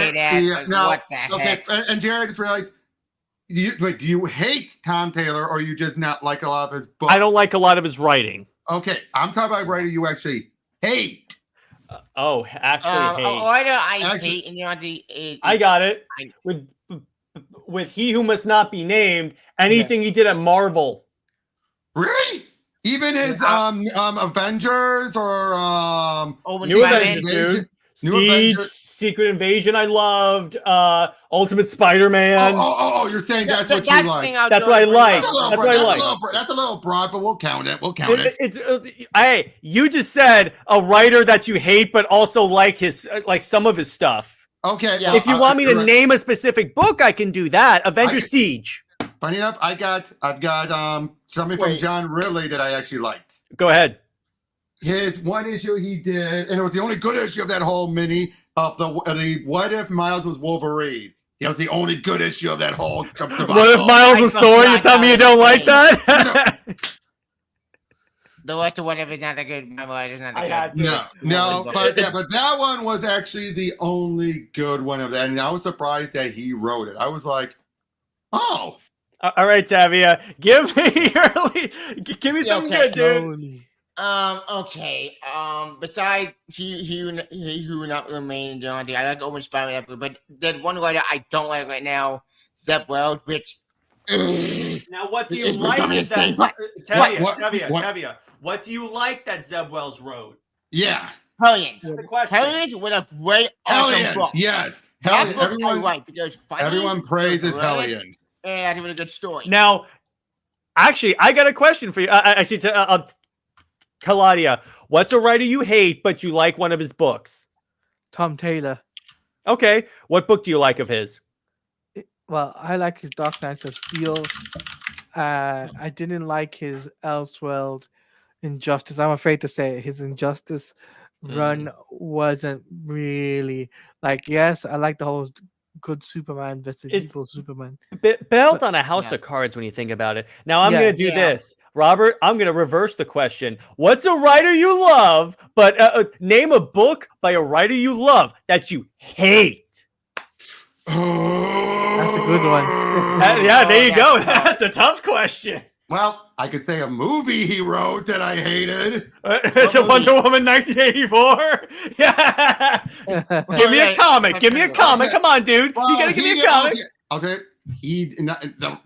hate that. Yeah, but no, what the heck? and Jared, I just realized, do you hate Tom Taylor or you just not like a lot of his books? I don't like a lot of his writing. Okay, I'm talking about writer you actually hate. Actually hate. I hate, and you know, I got it. I- With He Who Must Not Be Named, anything he did at Marvel. Really? Even his Avengers or New Avengers, dude. New Siege, Avengers. Secret Invasion, I loved. Ultimate Spider-Man. Oh, you're saying that's what you like. That's what I like. That's what I like. That's a little broad, but we'll count it. We'll count it. Hey, you just said a writer that you hate, but also like his like some of his stuff. Okay. Yeah. well, If you want me to name a specific book, I can do that. Avengers Siege. Funny enough, I've got something from Wait. John Ridley that I actually liked. Go ahead. His one issue he did, and it was the only good issue of that whole mini of the What If Miles was Wolverine. That was the only good issue of that whole. What if Miles was story? You tell me you don't like that? The rest of whatever is not that good. My mind is not I that had good. to. No, but that one was actually the only good one of that, and I was surprised that he wrote it. I was like, oh. All right, Tavia, give me something good, dude. Holy. Okay. Besides he who not remain John D. I like Owen Spider-Man, but there's one writer I don't like right now, Zeb Wells, which. Now, what do you It's like becoming that? insane. Tavia, what do you like that Zeb Wells wrote? Yeah. Hellions. That's the question. Hellions with a great awesome Hellions. book. Yes. That Hellions. book I Everyone, like because everyone praises Hellions. and it's a good story. Now, actually, I got a question for you. Actually, Teladia, what's a writer you hate but you like one of his books? Tom Taylor. Okay, what book do you like of his? Well, I like his Dark Knights of Steel. I didn't like his Elseworld Injustice. I'm afraid to say it. His Injustice run wasn't really like. Yes, I like the whole good Superman versus It's- evil Superman. Built on a house of cards when you think about it. Now I'm Yeah. going to do Yeah. this. Robert, I'm going to reverse the question. What's a writer you love, but name a book by a writer you love that you hate? That's a good one. Yeah, there you go. that's tough. That's a tough question. Well, I could say a movie he wrote that I hated. It's a Wonder Woman 1984. Yeah. Give me a comic. Give me a comic. Come on, dude. You got to give me a comic. Okay.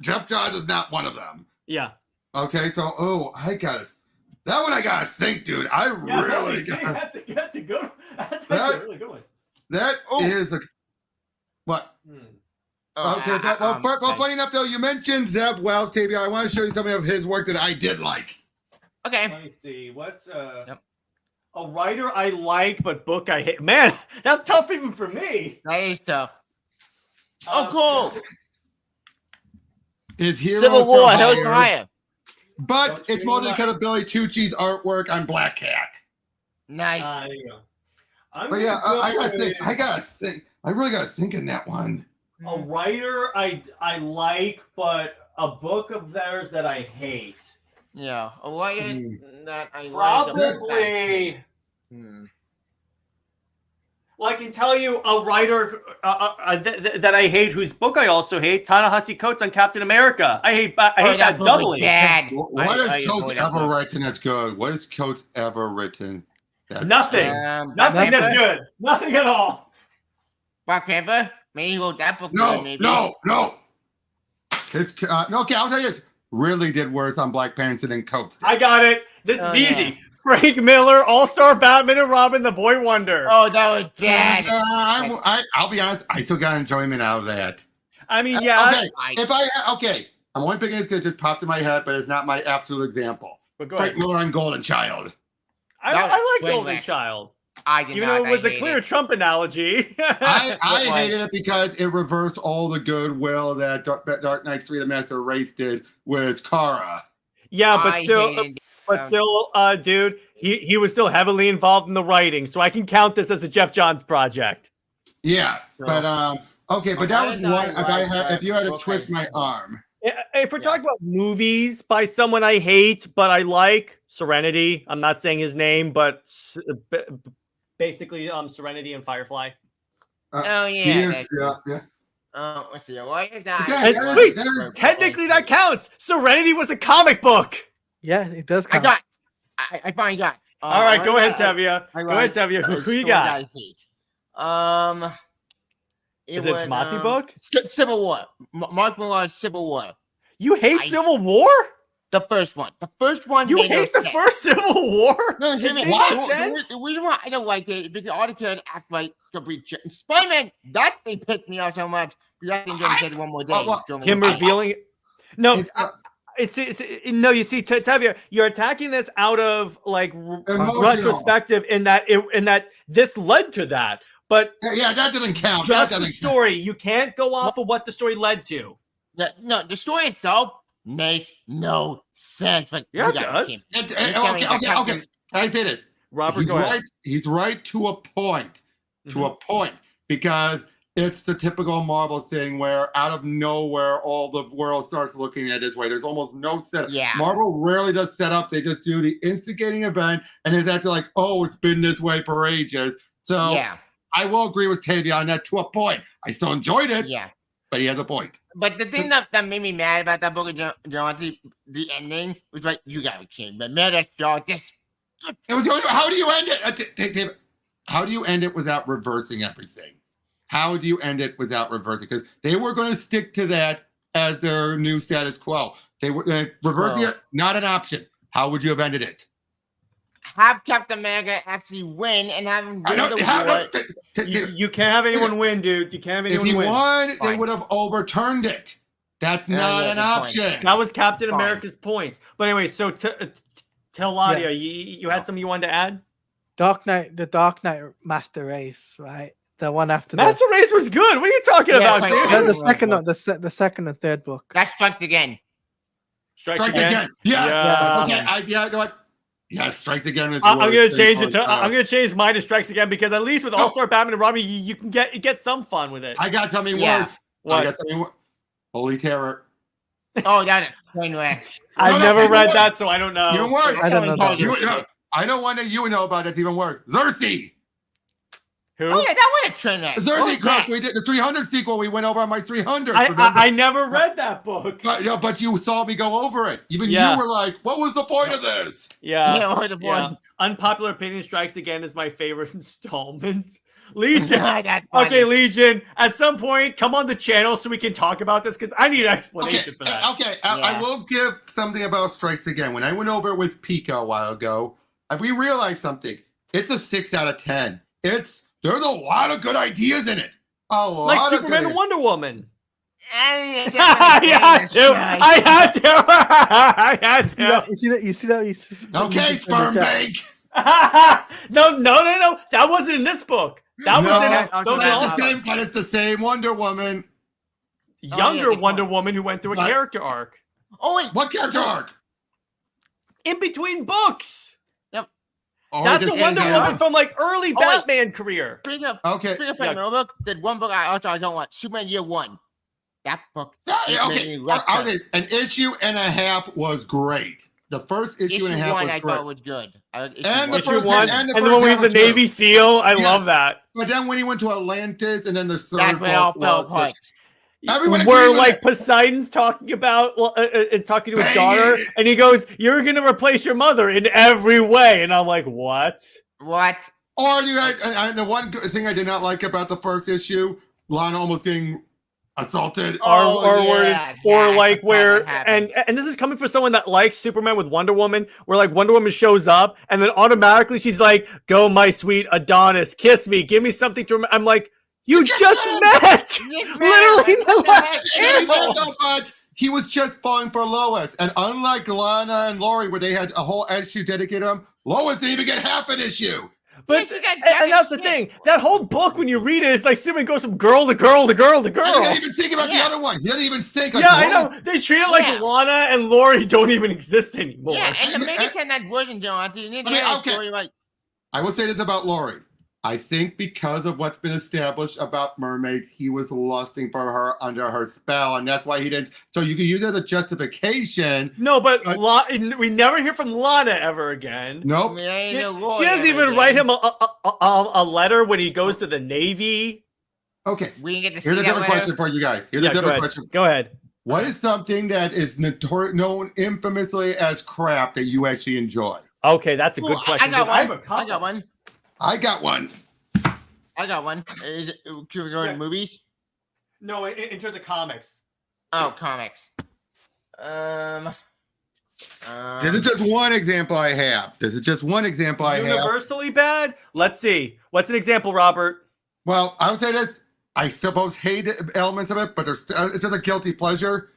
Jeff Johns is not one of them. Yeah. Okay, so I gotta think, dude. I really got That's a good one. That's That- a really good one. that Oh. is a what? Oh, Okay, funny enough though, you mentioned Zeb Wells, Tavia. I want to show you something of his work that I did like. okay. Let me see. What's Yep. a writer I like but book I hate? Man, that's tough even for me. That is tough. Oh, cool. His Hero Civil for War, Hell's Hire, Fire. but Don't it's say mostly much. because of Billy Tucci's artwork on Black Cat. Nice. There you go. I'm But yeah, gonna I go gotta think. with I gotta think. I really gotta think in that one. a writer I like, but a book of theirs that I hate. Yeah. A writer Hmm. that I like. Probably. Well, I can tell you a writer that I hate, whose book I also hate, Ta-Nehisi Coates on Captain America. I hate that book was doubly. Bad. What I has Coates avoid that ever book. written that's good? What has Coates ever written? That's Nothing. good? Nothing that's Panther? good. Nothing at all. Black Panther? Maybe he wrote that book. No, maybe. no. It's no. Okay, I'll tell you this. Really did worse on Black Panther than Coates did. I got it. This Oh, is yeah. easy. Frank Miller, All-Star Batman and Robin, The Boy Wonder. Oh, that was bad. I'll be honest. I still got enjoyment out of that. I mean, yeah. Okay, I'm only picking this because it just popped in my head, but it's not my absolute example. But go Frank ahead. Miller on Golden Child. I That was like swing Golden back. Child. I did Even not. though it was I a hated clear it. Trump analogy. I What? hated it because it reversed all the goodwill that Dark Knight 3: The Master Race did with Kara. Yeah, but I still, hated it. but still, dude, he was still heavily involved in the writing, so I can count this as a Jeff Johns project. Yeah, but okay, but that was one. If you had to book twist I my did. arm, If we're talking about movies by someone I hate but I like, Serenity. I'm not saying his name, but basically, Serenity and Firefly. Oh yeah. Let's see. Why is that? Okay, And wait, technically that counts. Serenity was a comic book. Yeah, it does I count. got. I finally got. All right, go ahead, Tevia. I Go ahead, Tevia. Who you got? I hate. Is it Tomasi book? Civil War. Mark Millar's Civil War. You hate Civil War? The first one. The first one. You made no hate the sense. first Civil War? No, It Jimmy, made no sense? the reason why I don't like it because all the characters act like Spider-Man. That they pissed me off so much. But I think they said one more day. Him revealing it. No, It's, no. You see, Tevia, you're attacking this out of like Emotional. retrospective in that this led to that, but yeah, that doesn't count. just that the doesn't story. You can't go off of what the story led to. No, the story itself makes no sense. But Yeah, you it got does. Okay. Can I say this? Robert, He's go ahead. right. He's right to a point. To a point, because it's the typical Marvel thing where out of nowhere all the world starts looking at it this way. There's almost no setup. Yeah. Marvel rarely does set up. They just do the instigating event, and it's after like, oh, it's been this way for ages. So Yeah. I will agree with Tavia on that to a point. I still enjoyed it, Yeah. but he has a point. But the thing that made me mad about that book of John, the ending was like, you got to change. But man, that's just. It was the only, how do you end it? David, how do you end it without reversing everything? How do you end it without reversing? Because they were going to stick to that as their new status quo. They were reversing it, not an option. How would you have ended it? Have Captain America actually win and have him win the war. You can't have anyone win, dude. You can't have If anyone he win. won, they Fine. would have overturned it. That's not yeah, an good point. option. That was Captain Fine. America's points. But anyway, so Teladia, you had something you wanted to add? The Dark Knight Master Race, right? The one after Master Race was good. What are you talking Yeah, about, like- dude? the second, the second and third book. That strikes again. Strikes Strike again. again. Yeah. Yeah. Okay. You know what? Yeah, strikes again. is I'm worse gonna than change it. All-Star. I'm gonna change mine to Strikes Again because at least with All Star Batman and Robin, you can get some fun with it. I got something Yeah. worse. What? I got something worse. Holy Terror. Oh, that is train wreck. I've No, never even read worse. that, so I don't know. Even worse. I don't know Oh, that. I know one that you would know about that's even worse. Xerxes. Who? Oh, yeah, that was a train wreck. Xerxes, Oh, yeah. we did the 300 sequel. We went over on my 300. I never read that book. But you saw me go over it. Even Yeah. you were like, what was the point of this? Yeah. Yeah, what the Yeah. point? Unpopular opinion, Strikes Again is my favorite installment. Legion. That's funny. Okay, Legion. At some point, come on the channel so we can talk about this because I need an explanation for that. Okay. Yeah. I will give something about Strikes Again. When I went over it with Pika a while ago, we realized something. It's a 6 out of 10. There's a lot of good ideas in it. A lot Like of Superman good and Wonder Woman. I I had to. I had to. You see that? Okay, Sperm Bank. No. That wasn't in this book. That was in No, those are all But it's the same Wonder Woman. younger good Wonder point. Woman who went through a But- character arc Oh, wait. What character arc? in between books. Oh, That's just a Wonder ended. Woman from like early Oh, wait. Batman career. Speaking of Okay. Frank book, did one book I don't want. Superman Year One. That book. Yeah, made okay. me less Okay. An issue and a half was great. The first issue and a half one was I great. thought was good. And the Issue first one, and and the the first one where he's half a too. Navy SEAL. I Yeah. love that. But then when he went to Atlantis, and then the third That's when it all book fell was- apart. Everyone Where agreed with like it. Poseidon's talking about, is talking to his Bang daughter, it. and he goes, "You're gonna replace your mother in every way," and I'm like, "What?" What? Or you had, and the one good thing I did not like about the first issue, Lana almost getting assaulted. Oh, or yeah, like that's where what happened. and this is coming from someone that likes Superman with Wonder Woman, where like Wonder Woman shows up and then automatically she's like, "Go, my sweet Adonis, kiss me, give me something to remember." I'm like, "You just met, literally in the last And panel." but he was just falling for Lois. And unlike Lana and Laurie, where they had a whole issue dedicated to him, Lois didn't even get half an issue. But she got and that's the shit. thing. That whole book, when you read it, it's like Superman goes from girl to girl to girl to He girl. doesn't even think about the other one. He doesn't even think. Like, Yeah, I whoa. know. They treat it like Yeah. Lana and Lori don't even exist anymore. Yeah, and the And- minute that wasn't John, you need to I mean, hear a okay. story like I will say this about Lori. I think because of what's been established about mermaids, he was lusting for her under her spell, and that's why he didn't. So you can use it as a justification. No, but we never hear from Lana ever again. Nope. She doesn't even write him a letter when he goes to the Navy. Okay. We didn't get to see Here's a that different letter. question for you guys. Here's Yeah, a go different ahead. question. Go ahead. What is something that is known infamously as crap that you actually enjoy? Okay, that's a good Ooh, question. I got 'cause have one. a couple. I got one. I got one. Is it, should we go Yeah. to movies? No, in terms of comics. Oh, comics. This is just one example I have. Universally bad? Let's see. What's an example, Robert? Well, I would say this. I suppose hate elements of it, but it's just a guilty pleasure.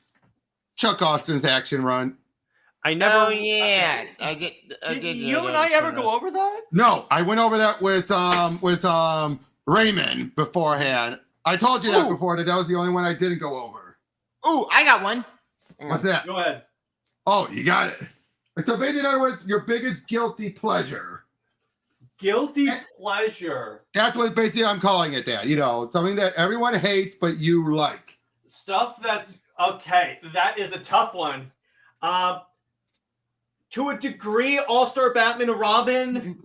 Chuck Austin's action run. I never. Oh yeah, I get. Did you and I ever go over that? No, I went over that with Raymond beforehand. I told you that Ooh. before. That was the only one I didn't go over. Ooh, I got one. What's that? Go ahead. Oh, you got it. So basically, in other words, your biggest guilty pleasure. Guilty pleasure. That's what basically I'm calling it. That something that everyone hates but you like. Stuff that's okay. That is a tough one. To a degree, All-Star Batman and Robin.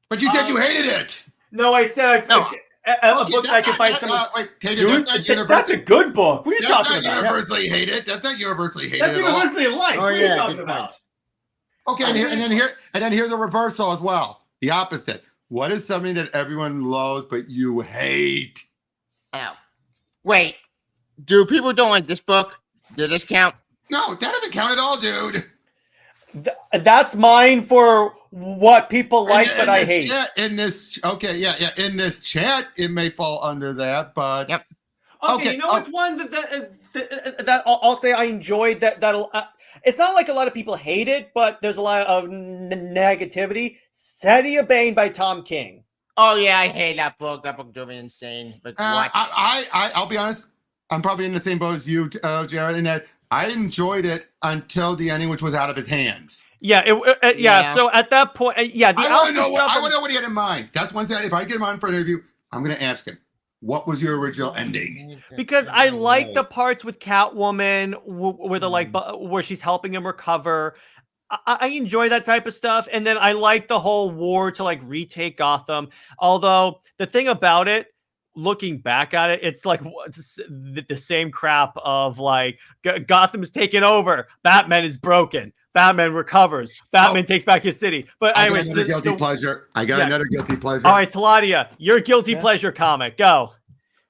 But you said you hated it. No, I said No. a book that I can find some. Wait, take it. Dude, That's not that's a good book. What are you That's talking not about? universally hated. That's not universally hated That's at all. universally liked. Oh, What are you yeah, talking good about? Okay, and then here's a reversal as well. The opposite. What is something that everyone loves but you hate? Ow. Wait, do people don't like this book? Did this count? No, that doesn't count at all, dude. That's mine for what people like, In but I this hate. Chat, in this chat, it may fall under that, but Yep. Okay, Okay, you know what's one that I'll say I enjoyed that'll. It's not like a lot of people hate it, but there's a lot of negativity. City of Bane by Tom King. Oh yeah, I hate that book. That book drove me insane. But what? I'll be honest. I'm probably in the same boat as you, Jared, in that I enjoyed it until the ending, which was out of his hands. Yeah, Yeah. So at that point, the I want to Alpha know. stuff. I want to know what he had in mind. That's one thing. If I get him on for an interview, I'm going to ask him, "What was your original ending?" Because I like the parts with Catwoman where the where she's helping him recover. I enjoy that type of stuff, and then I like the whole war to retake Gotham. Although the thing about it, looking back at it, it's like the same crap of Gotham is taken over, Batman is broken, Batman recovers, Batman takes back his city. But I anyway, got another guilty pleasure. I got yeah. another guilty pleasure. All right, Teladia, your guilty Yeah. pleasure comic, go.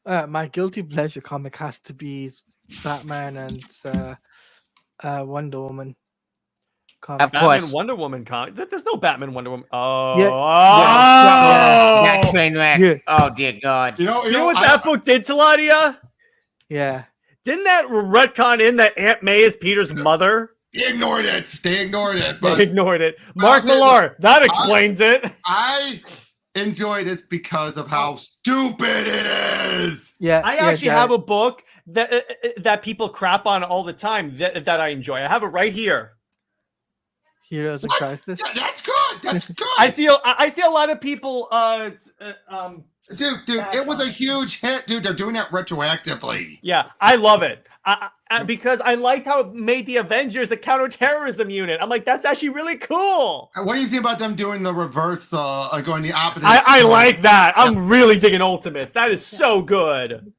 My guilty pleasure comic has to be Batman and Wonder Woman comic. Of Batman course. Wonder Woman comic. There's no Batman Wonder Woman. Oh, Yeah. That train wreck. Yeah. Oh dear God. You know You know what that book did, Teladia? Yeah. Didn't that retcon in that Aunt May is Peter's mother? They ignored it. They ignored it. They But ignored it. But Mark I'll tell you Millar, that explains it. I enjoyed it because of how stupid it is. Yeah. I actually have a book that people crap on all the time that I enjoy. I have it right here. Heroes of What? Crisis. Yeah, that's good. That's good. I see a lot of people Dude, it was a huge hit. Dude, they're doing that retroactively. yeah, I love it. Because I liked how it made the Avengers a counterterrorism unit. I'm like, that's actually really cool. What do you think about them doing the reverse, going the opposite? I like that. I'm really digging Ultimates. That is so good.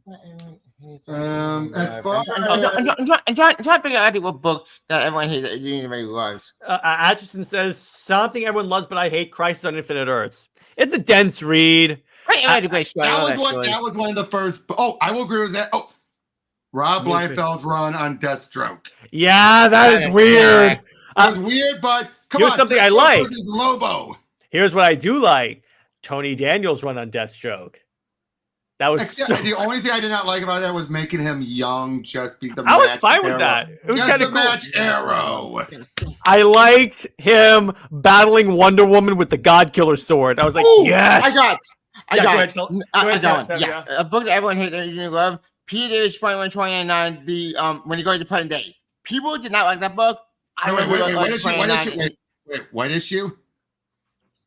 As far I'm trying to figure out what book that everyone hates that everybody loves. Atchison says something everyone loves, but I hate Crisis on Infinite Earths. It's a dense read. I had a great story. I love that was one of the first. Oh, I will agree with that. Oh, Rob Liefeld's run on Deathstroke. Yeah, that is weird. It was weird, but come here's on. something I Deathstroke like. versus Lobo. Here's what I do like. Tony Daniels run on Deathstroke. That was Except the only thing I did not like about that was making him young. Just be the. I was match fine with arrow. that. It was Just kind the of cool. match arrow. I liked him battling Wonder Woman with the God Killer sword. I was like, Ooh, yes. I Yeah, go got ahead, it. Tel- I go ahead, got Tel- one. Yeah, Tevia. a book that everyone hated and you love. Peter David Spider-Man 2099. The when he goes to present day, people did not like that book. I Wait, really what like issue? What issue? Wait, what issue?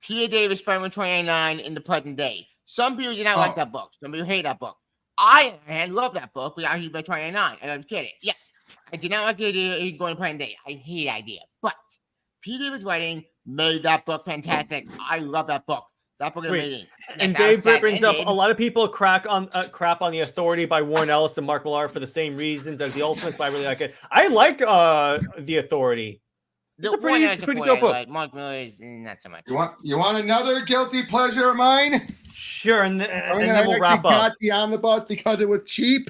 Peter David Spider-Man 2099 in the present day. Some people did not like Oh. that book. Some people hate that book. I love that book, but I he's by 2099. And I'm kidding. Yes, I did not like the idea of going to present day. I hate the idea, but Peter David's writing made that book fantastic. I love that book. That book is Sweet. amazing. And Yes, I was Dave sad brings up ending. a lot of people crap on the Authority by Warren Ellis and Mark Millar for the same reasons as the Ultimates, but I really like it. I like the Authority. The It's a one pretty that's dope important, book. like Mark Miller is not so much. You want another guilty pleasure of mine? Sure, and then we'll I wrap actually up. got the omnibus because it was cheap.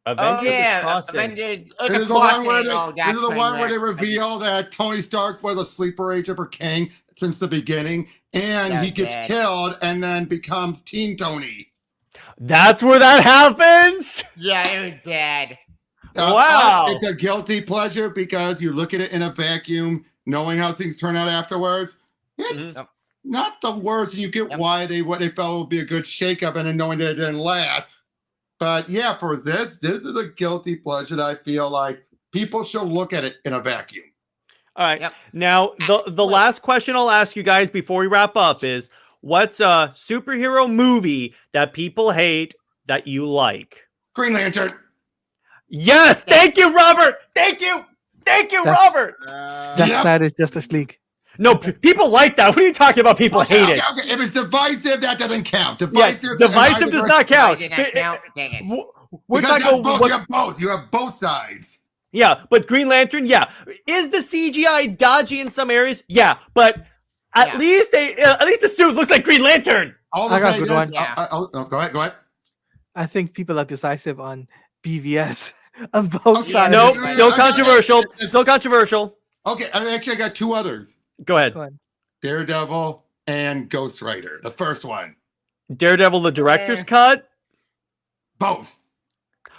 Avengers Crossing. Avengers. This is the one where they, Oh, this is the one where they train wreck. reveal that Tony Stark was a sleeper agent for King since the beginning, and he That's gets bad. killed and then becomes Teen Tony. That's where that happens. Yeah, it was bad. Wow. It's a guilty pleasure because you look at it in a vacuum, knowing how things turn out afterwards. It's Yep. not the worst. You get Yep. why what they felt would be a good shakeup, and then knowing that it didn't last. But yeah, for this is a guilty pleasure that I feel like people should look at it in a vacuum. All right. Yep. Now, the last question I'll ask you guys before we wrap up is, what's a superhero movie that people hate that you like? Green Lantern. Yes. Thank you, Robert. Thank you. Thank you, Zack- Robert. Zack Yep. Snyder's Justice League. No, people like that. What are you talking about? People hate it. Okay. If it's divisive, that doesn't count. Yeah, divisive does not count. Did not count. Dang it. We're Because talking you about have both. You have both sides. yeah, but Green Lantern, yeah. Is the CGI dodgy in some areas? Yeah, but at Yeah. least the suit looks like Green Lantern. All I I'm got a saying good is- one. Yeah. Go ahead. I think people are decisive on BVS on both Yeah, sides. Nope, no, still no, controversial. no, no. Still controversial. Okay, I got two others. Go ahead. Go ahead. Daredevil and Ghost Rider. The first one. Daredevil, the director's Eh. cut. Both.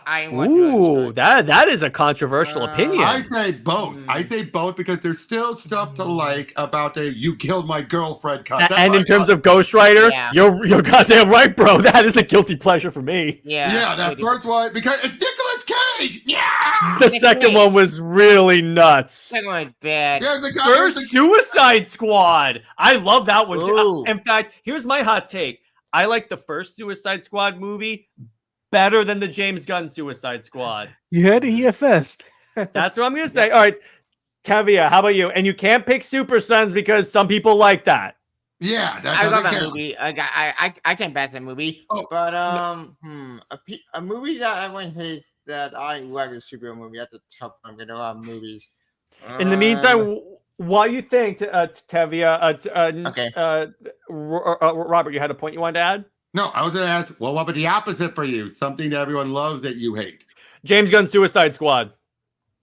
I want Ooh, that is a controversial opinion. I say both. I say both because there's still stuff to like about the "you killed my girlfriend" cut. That's And what in I terms thought. of Ghost Rider, Yeah. you're goddamn right, bro. That is a guilty pleasure for me. Yeah, that first one because it's Nicolas Cage. Yeah. The Nick second Cage. one was really nuts. Second one was bad. Yeah, the guy. First Suicide Squad. I love that one. too. Ooh. In fact, here's my hot take. I like the first Suicide Squad movie better than the James Gunn Suicide Squad. You heard it here first. That's what I'm gonna say. All right, Tevia, how about you? And you can't pick Super Sons because some people like that. Yeah, that I love doesn't that count. movie. I can't back that movie. Oh, But a movie that everyone hates that I like is a superhero movie. That's a tough one. I'm gonna a lot of movies. In the meantime, what do you think, Tevia? Okay. Robert, you had a point you wanted to add? No, I was going to ask. Well, what about the opposite for you? Something that everyone loves that you hate. James Gunn Suicide Squad.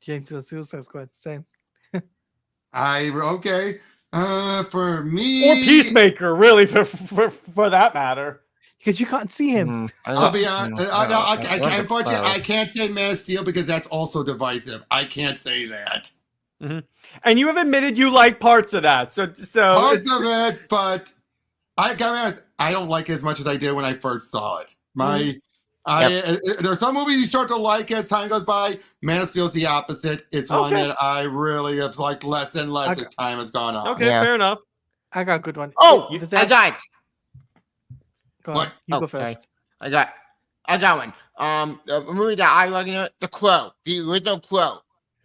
James the Suicide Squad, same. Okay. For me, Or Peacemaker, really, for that matter. Because you can't see him. I'll be honest. Unfortunately, I can't say Man of Steel because that's also divisive. I can't say that. And you have admitted you like parts of that. So Parts of it, but I gotta be honest, I don't like it as much as I did when I first saw it. There's some movies you start to like as time goes by. Man of Steel's the opposite. It's one Okay. that I really have liked less and less as time has gone on. okay, Yeah. fair enough. I got a good one. Oh, Does I that- got it. Go What? on. You Oh, go sorry. first. I got one. A movie that I like, The Crow, the original Crow.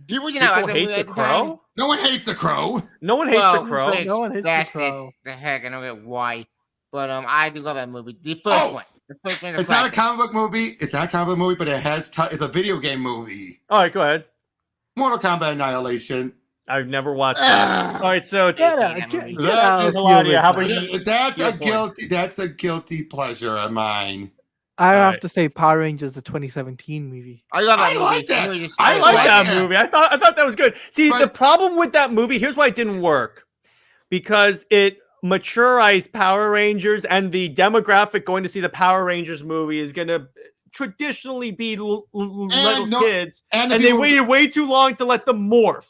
People did not People like that hate movie the at the time. Crow. No one hates The Crow. No one hates Well, the Crow. critics No one hates The bashed Crow. it the heck. I don't get why, but I do love that movie. The first Oh! one. The first one. It's not a comic book movie. It's not a comic book movie, but it has. It's a video game movie. All right, go ahead. Mortal Kombat Annihilation. I've never watched that. All right, so Get Yeah, out. that Get, movie. get That out. is Teladia, how about you? you? That's Your a point. guilty. That's a guilty pleasure of mine. I have Alright. to say Power Rangers, the 2017 movie. I love that I movie. like that. Really just- I like that that. movie. I thought that was good. See, But- the problem with that movie, here's why it didn't work. Because it maturized Power Rangers, and the demographic going to see the Power Rangers movie is going to traditionally be little kids, and they waited way too long to let them morph.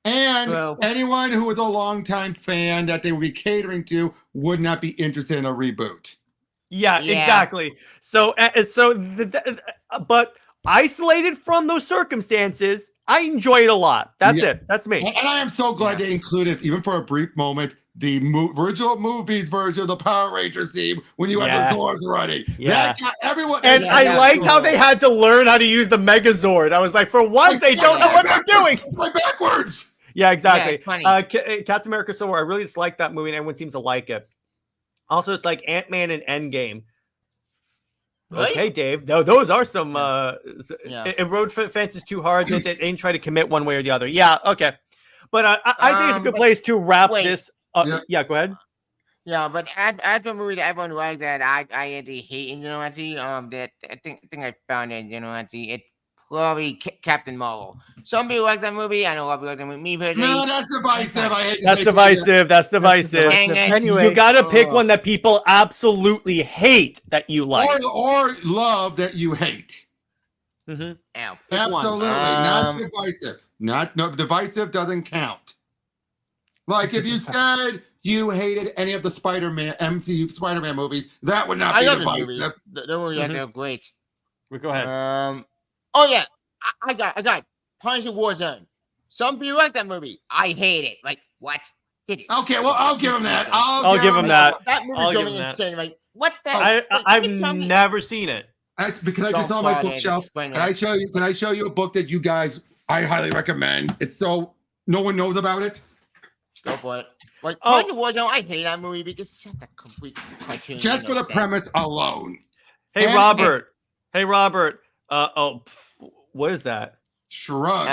And anyone who was a longtime fan that they would be catering to would not be interested in a reboot. Yeah. Exactly. So, but isolated from those circumstances, I enjoy it a lot. That's it. That's me. And I am so glad they included, even for a brief moment, the original movies version of the Power Rangers theme when you had the Zords running. Yeah. That got everyone. And I liked how they had to learn how to use the Megazord. I was like, for once, they don't know what they're doing. Play backwards. Yeah, exactly. Yeah, Captain America Civil War, I really dislike that movie, and everyone seems to like it. Also, it's like Ant-Man and Endgame. Really? Okay, Dave. Those are some. It rode fences too hard. They didn't try to commit one way or the other. Yeah, okay. But I think it's a good place to wrap this. Yeah, go ahead. Yeah, but as a movie that everyone liked that I actually hate, you know, actually, that I think I found it, you know, actually, it's probably Captain Marvel. Some people like that movie. I know a lot of people like that movie. Me personally, No, that's divisive. I hate That's divisive. That's divisive. Anyway, you got to pick one that people absolutely hate that you like, or love that you hate. Mm-hmm. Absolutely, not divisive. No, divisive doesn't count. Like if you said you hated any of the MCU Spider-Man movies, that would not be divisive. The movies are great. Go ahead. Oh yeah, I got Punisher Warzone. Some people like that movie. I hate it. Like what? Did it? Okay, well I'll give him that. I'll give him that. That movie drove me insane. Like what the? I've never seen it. Because I just saw my bookshelf. Can I show you? Can I show you a book that you guys I highly recommend? It's so no one knows about it. Go for it. Like Punisher Warzone, I hate that movie because it's such a complete cartoon. Just for the premise alone. Hey Robert. What is that? Shrug.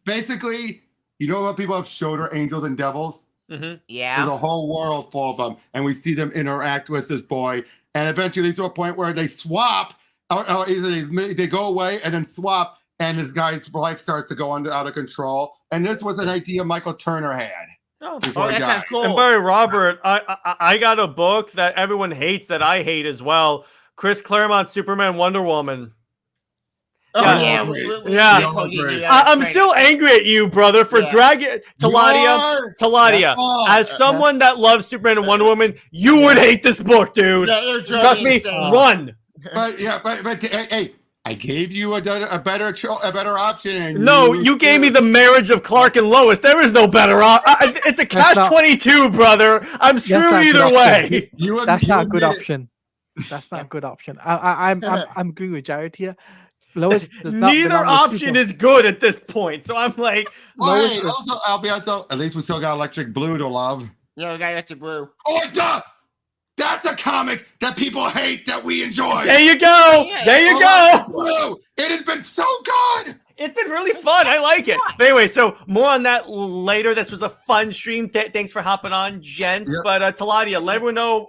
Basically, you know what people have shoulder angels and devils? Mm-hmm. Yeah. There's a whole world full of them, and we see them interact with this boy, and eventually to a point where they swap, or either they go away and then swap, and this guy's life starts to go out of control. And this was an idea Michael Turner had. That sounds cool. And by Robert, I got a book that everyone hates that I hate as well. Chris Claremont, Superman, Wonder Woman. I'm still angry at you, brother, for dragging Teladia. As someone that loves Superman and Wonder Woman, you would hate this book, dude. Trust me, run. But hey, I gave you a better option. No, you gave me the marriage of Clark and Lois. There is no better option. It's a catch-22, brother. I'm screwed either way. That's not a good option. That's not a good option. I'm agreeing with Jared here. Lois does not Neither option is good at this point. So I'm like, Lois. Also, I'll be honest though. At least we still got Electric Blue to love. Yeah, we got Electric Blue. Oh, duh! That's a comic that people hate that we enjoy. There you go. There you go. Blue. It has been so good. It's been really fun. I like it. But anyway, so more on that later. This was a fun stream. Thanks for hopping on, gents. Yep. But Teladia, let everyone know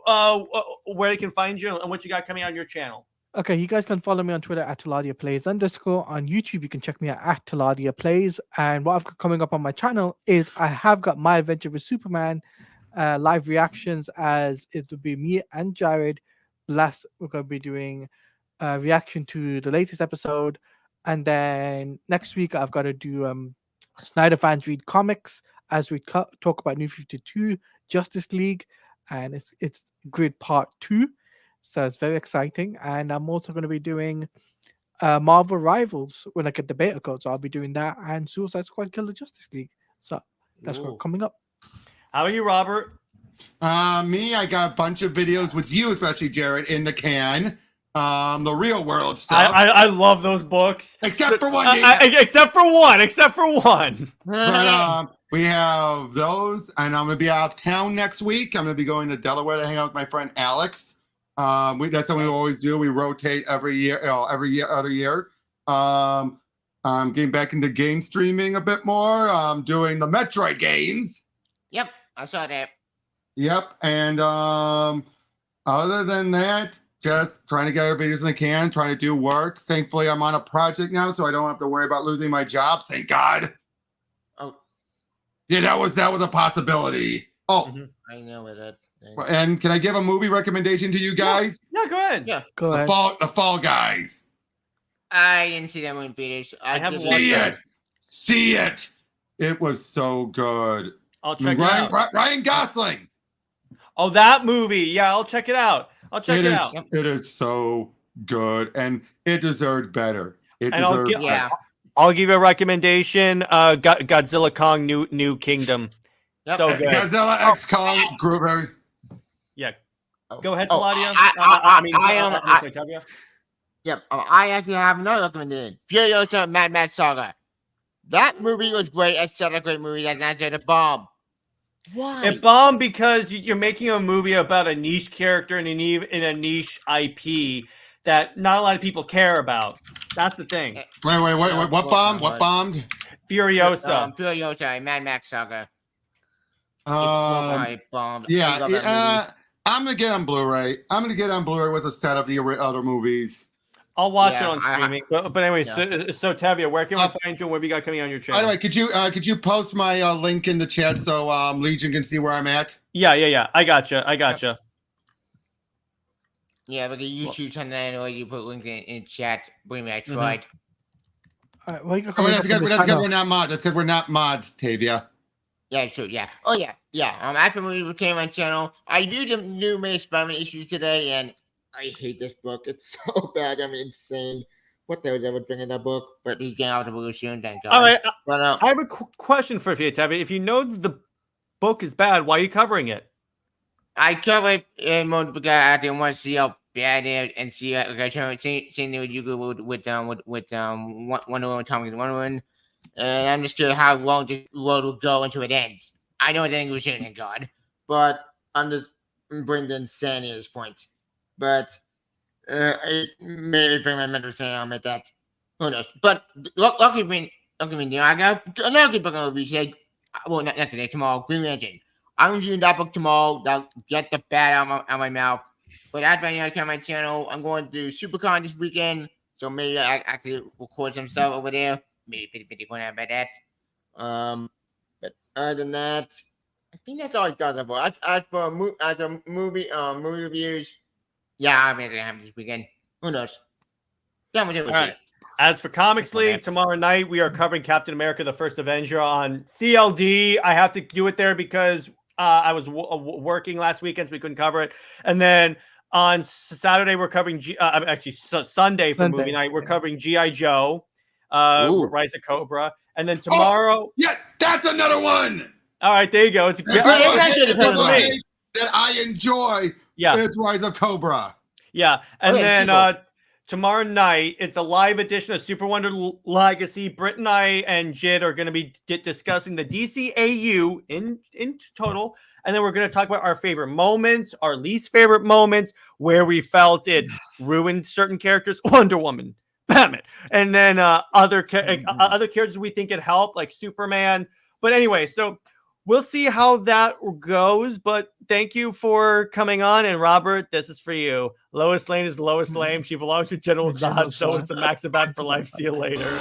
where they can find you and what you got coming on your channel. Okay, you guys can follow me on Twitter at Teladia Plays _ on YouTube. You can check me out at Teladia Plays. And what I've got coming up on my channel is I have got My Adventure with Superman live reactions, as it would be me and Jared. Last we're going to be doing a reaction to the latest episode. And then next week I've got to do Snyder Fans Read Comics, as we talk about New 52 Justice League, and it's Grid Part 2. So it's very exciting. And I'm also going to be doing Marvel Rivals when I get the beta code. So I'll be doing that, and Suicide Squad Killer Justice League. So that's what's coming up. How are you, Robert? Me, I got a bunch of videos with you, especially Jared, in the can. The real world stuff. I love those books. Except for one. Except for one. But, we have those, and I'm going to be out of town next week. I'm going to be going to Delaware to hang out with my friend Alex. That's what we always do. We rotate every year, other year. I'm getting back into game streaming a bit more. I'm doing the Metroid games. Yep, I saw that. Yep, and other than that, just trying to get our videos in the can, trying to do work. Thankfully, I'm on a project now, so I don't have to worry about losing my job. Thank God. Oh, Yeah, that was a possibility. Oh, Mhm. I know with it. and can I give a movie recommendation to you guys? Yeah, go ahead. Yeah. Go The ahead. Fall Guys. I didn't see that movie, Peters. I haven't give watched See it. it. See it. It was so good. I'll I mean, check it out. Ryan Gosling. Oh, that movie. Yeah, I'll check it out. I'll check it out. It is so good, and it deserves better. It And I'll deserves get- better. Yeah. I'll give you a recommendation. Godzilla Kong New Kingdom. Yep. So good. Godzilla X Kong Gruber. Yeah. Oh. Go ahead, Oh, Teladia. I Tavia. Yep. I actually have another recommendation. Furiosa Mad Max Saga. That movie was great. It's such a great movie. That's not a bomb. Why? It bombed because you're making a movie about a niche character in a niche IP that not a lot of people care about. That's the thing. Wait. What bombed? What bombed? Furiosa. Furiosa Mad Max Saga. It bombed. I Yeah. love that movie. I'm gonna get on Blu-ray. I'm gonna get on Blu-ray with a set of the other movies. I'll watch it Yeah, on streaming. But anyway, so Tavia, where can we find you and what have you got coming on your By channel? the way, could you post my link in the chat so Legion can see where I'm at? Yeah. I gotcha. Yeah, but the YouTube channel, I know you put link in chat. Believe me, I Mm-hmm. tried. All right, well, you can Oh, comment that's up on because the channel. we're not mods. That's because we're not mods, Tavia. Yeah, true. Yeah. Oh, yeah. Yeah. After we came on channel, I viewed the new May Spider-Man issue today, and I hate this book. It's so bad. I'm insane. What the hell was I would bring in that book? But he's getting out of the blue soon. Thank God. All right. But I have a question for you, Tavia. If you know the book is bad, why are you covering it? I covered it more because I didn't want to see how bad it is and see seeing what you go with Wonder Woman, Tommy Wonder Woman, and I'm just curious how long the road will go until it ends. I know it's ending was soon, thank God, but I'm just bringing the insanity at this point. But it maybe bring my mental saying at that. Who knows? But lucky me, I got another good book on the today. Well, not today, tomorrow. Green Lantern. I'm reviewing that book tomorrow. That'll get the bad out of my mouth. But after I come on my channel, I'm going to do SuperCon this weekend. So maybe I could record some stuff over there. Maybe 50 going out by that. But other than that, I think that's all I got for. As for movie reviews, yeah, I'm gonna have this weekend. Who knows? All right. As for Comics League, tomorrow night we are covering Captain America: The First Avenger on CLD. I have to do it there because I was working last weekend, so we couldn't cover it. And then on Saturday we're covering Sunday for movie night. We're covering G.I. Joe, Rise of Cobra, and then tomorrow. Yeah, that's another one. All right, there you go. It's That I enjoy. Yeah, it's Rise of Cobra. Yeah, and then tomorrow night it's a live edition of Super Wonder Legacy. Britt and I and Jid are going to be discussing the DCAU in total, and then we're going to talk about our favorite moments, our least favorite moments, where we felt it ruined certain characters, Wonder Woman, Batman, and then other characters we think it helped, like Superman. But anyway, so we'll see how that goes, but thank you for coming on. And Robert, this is for you. Lois Lane is Lois Lane. She belongs to General Zod. So is the Maxibat for life. See you later.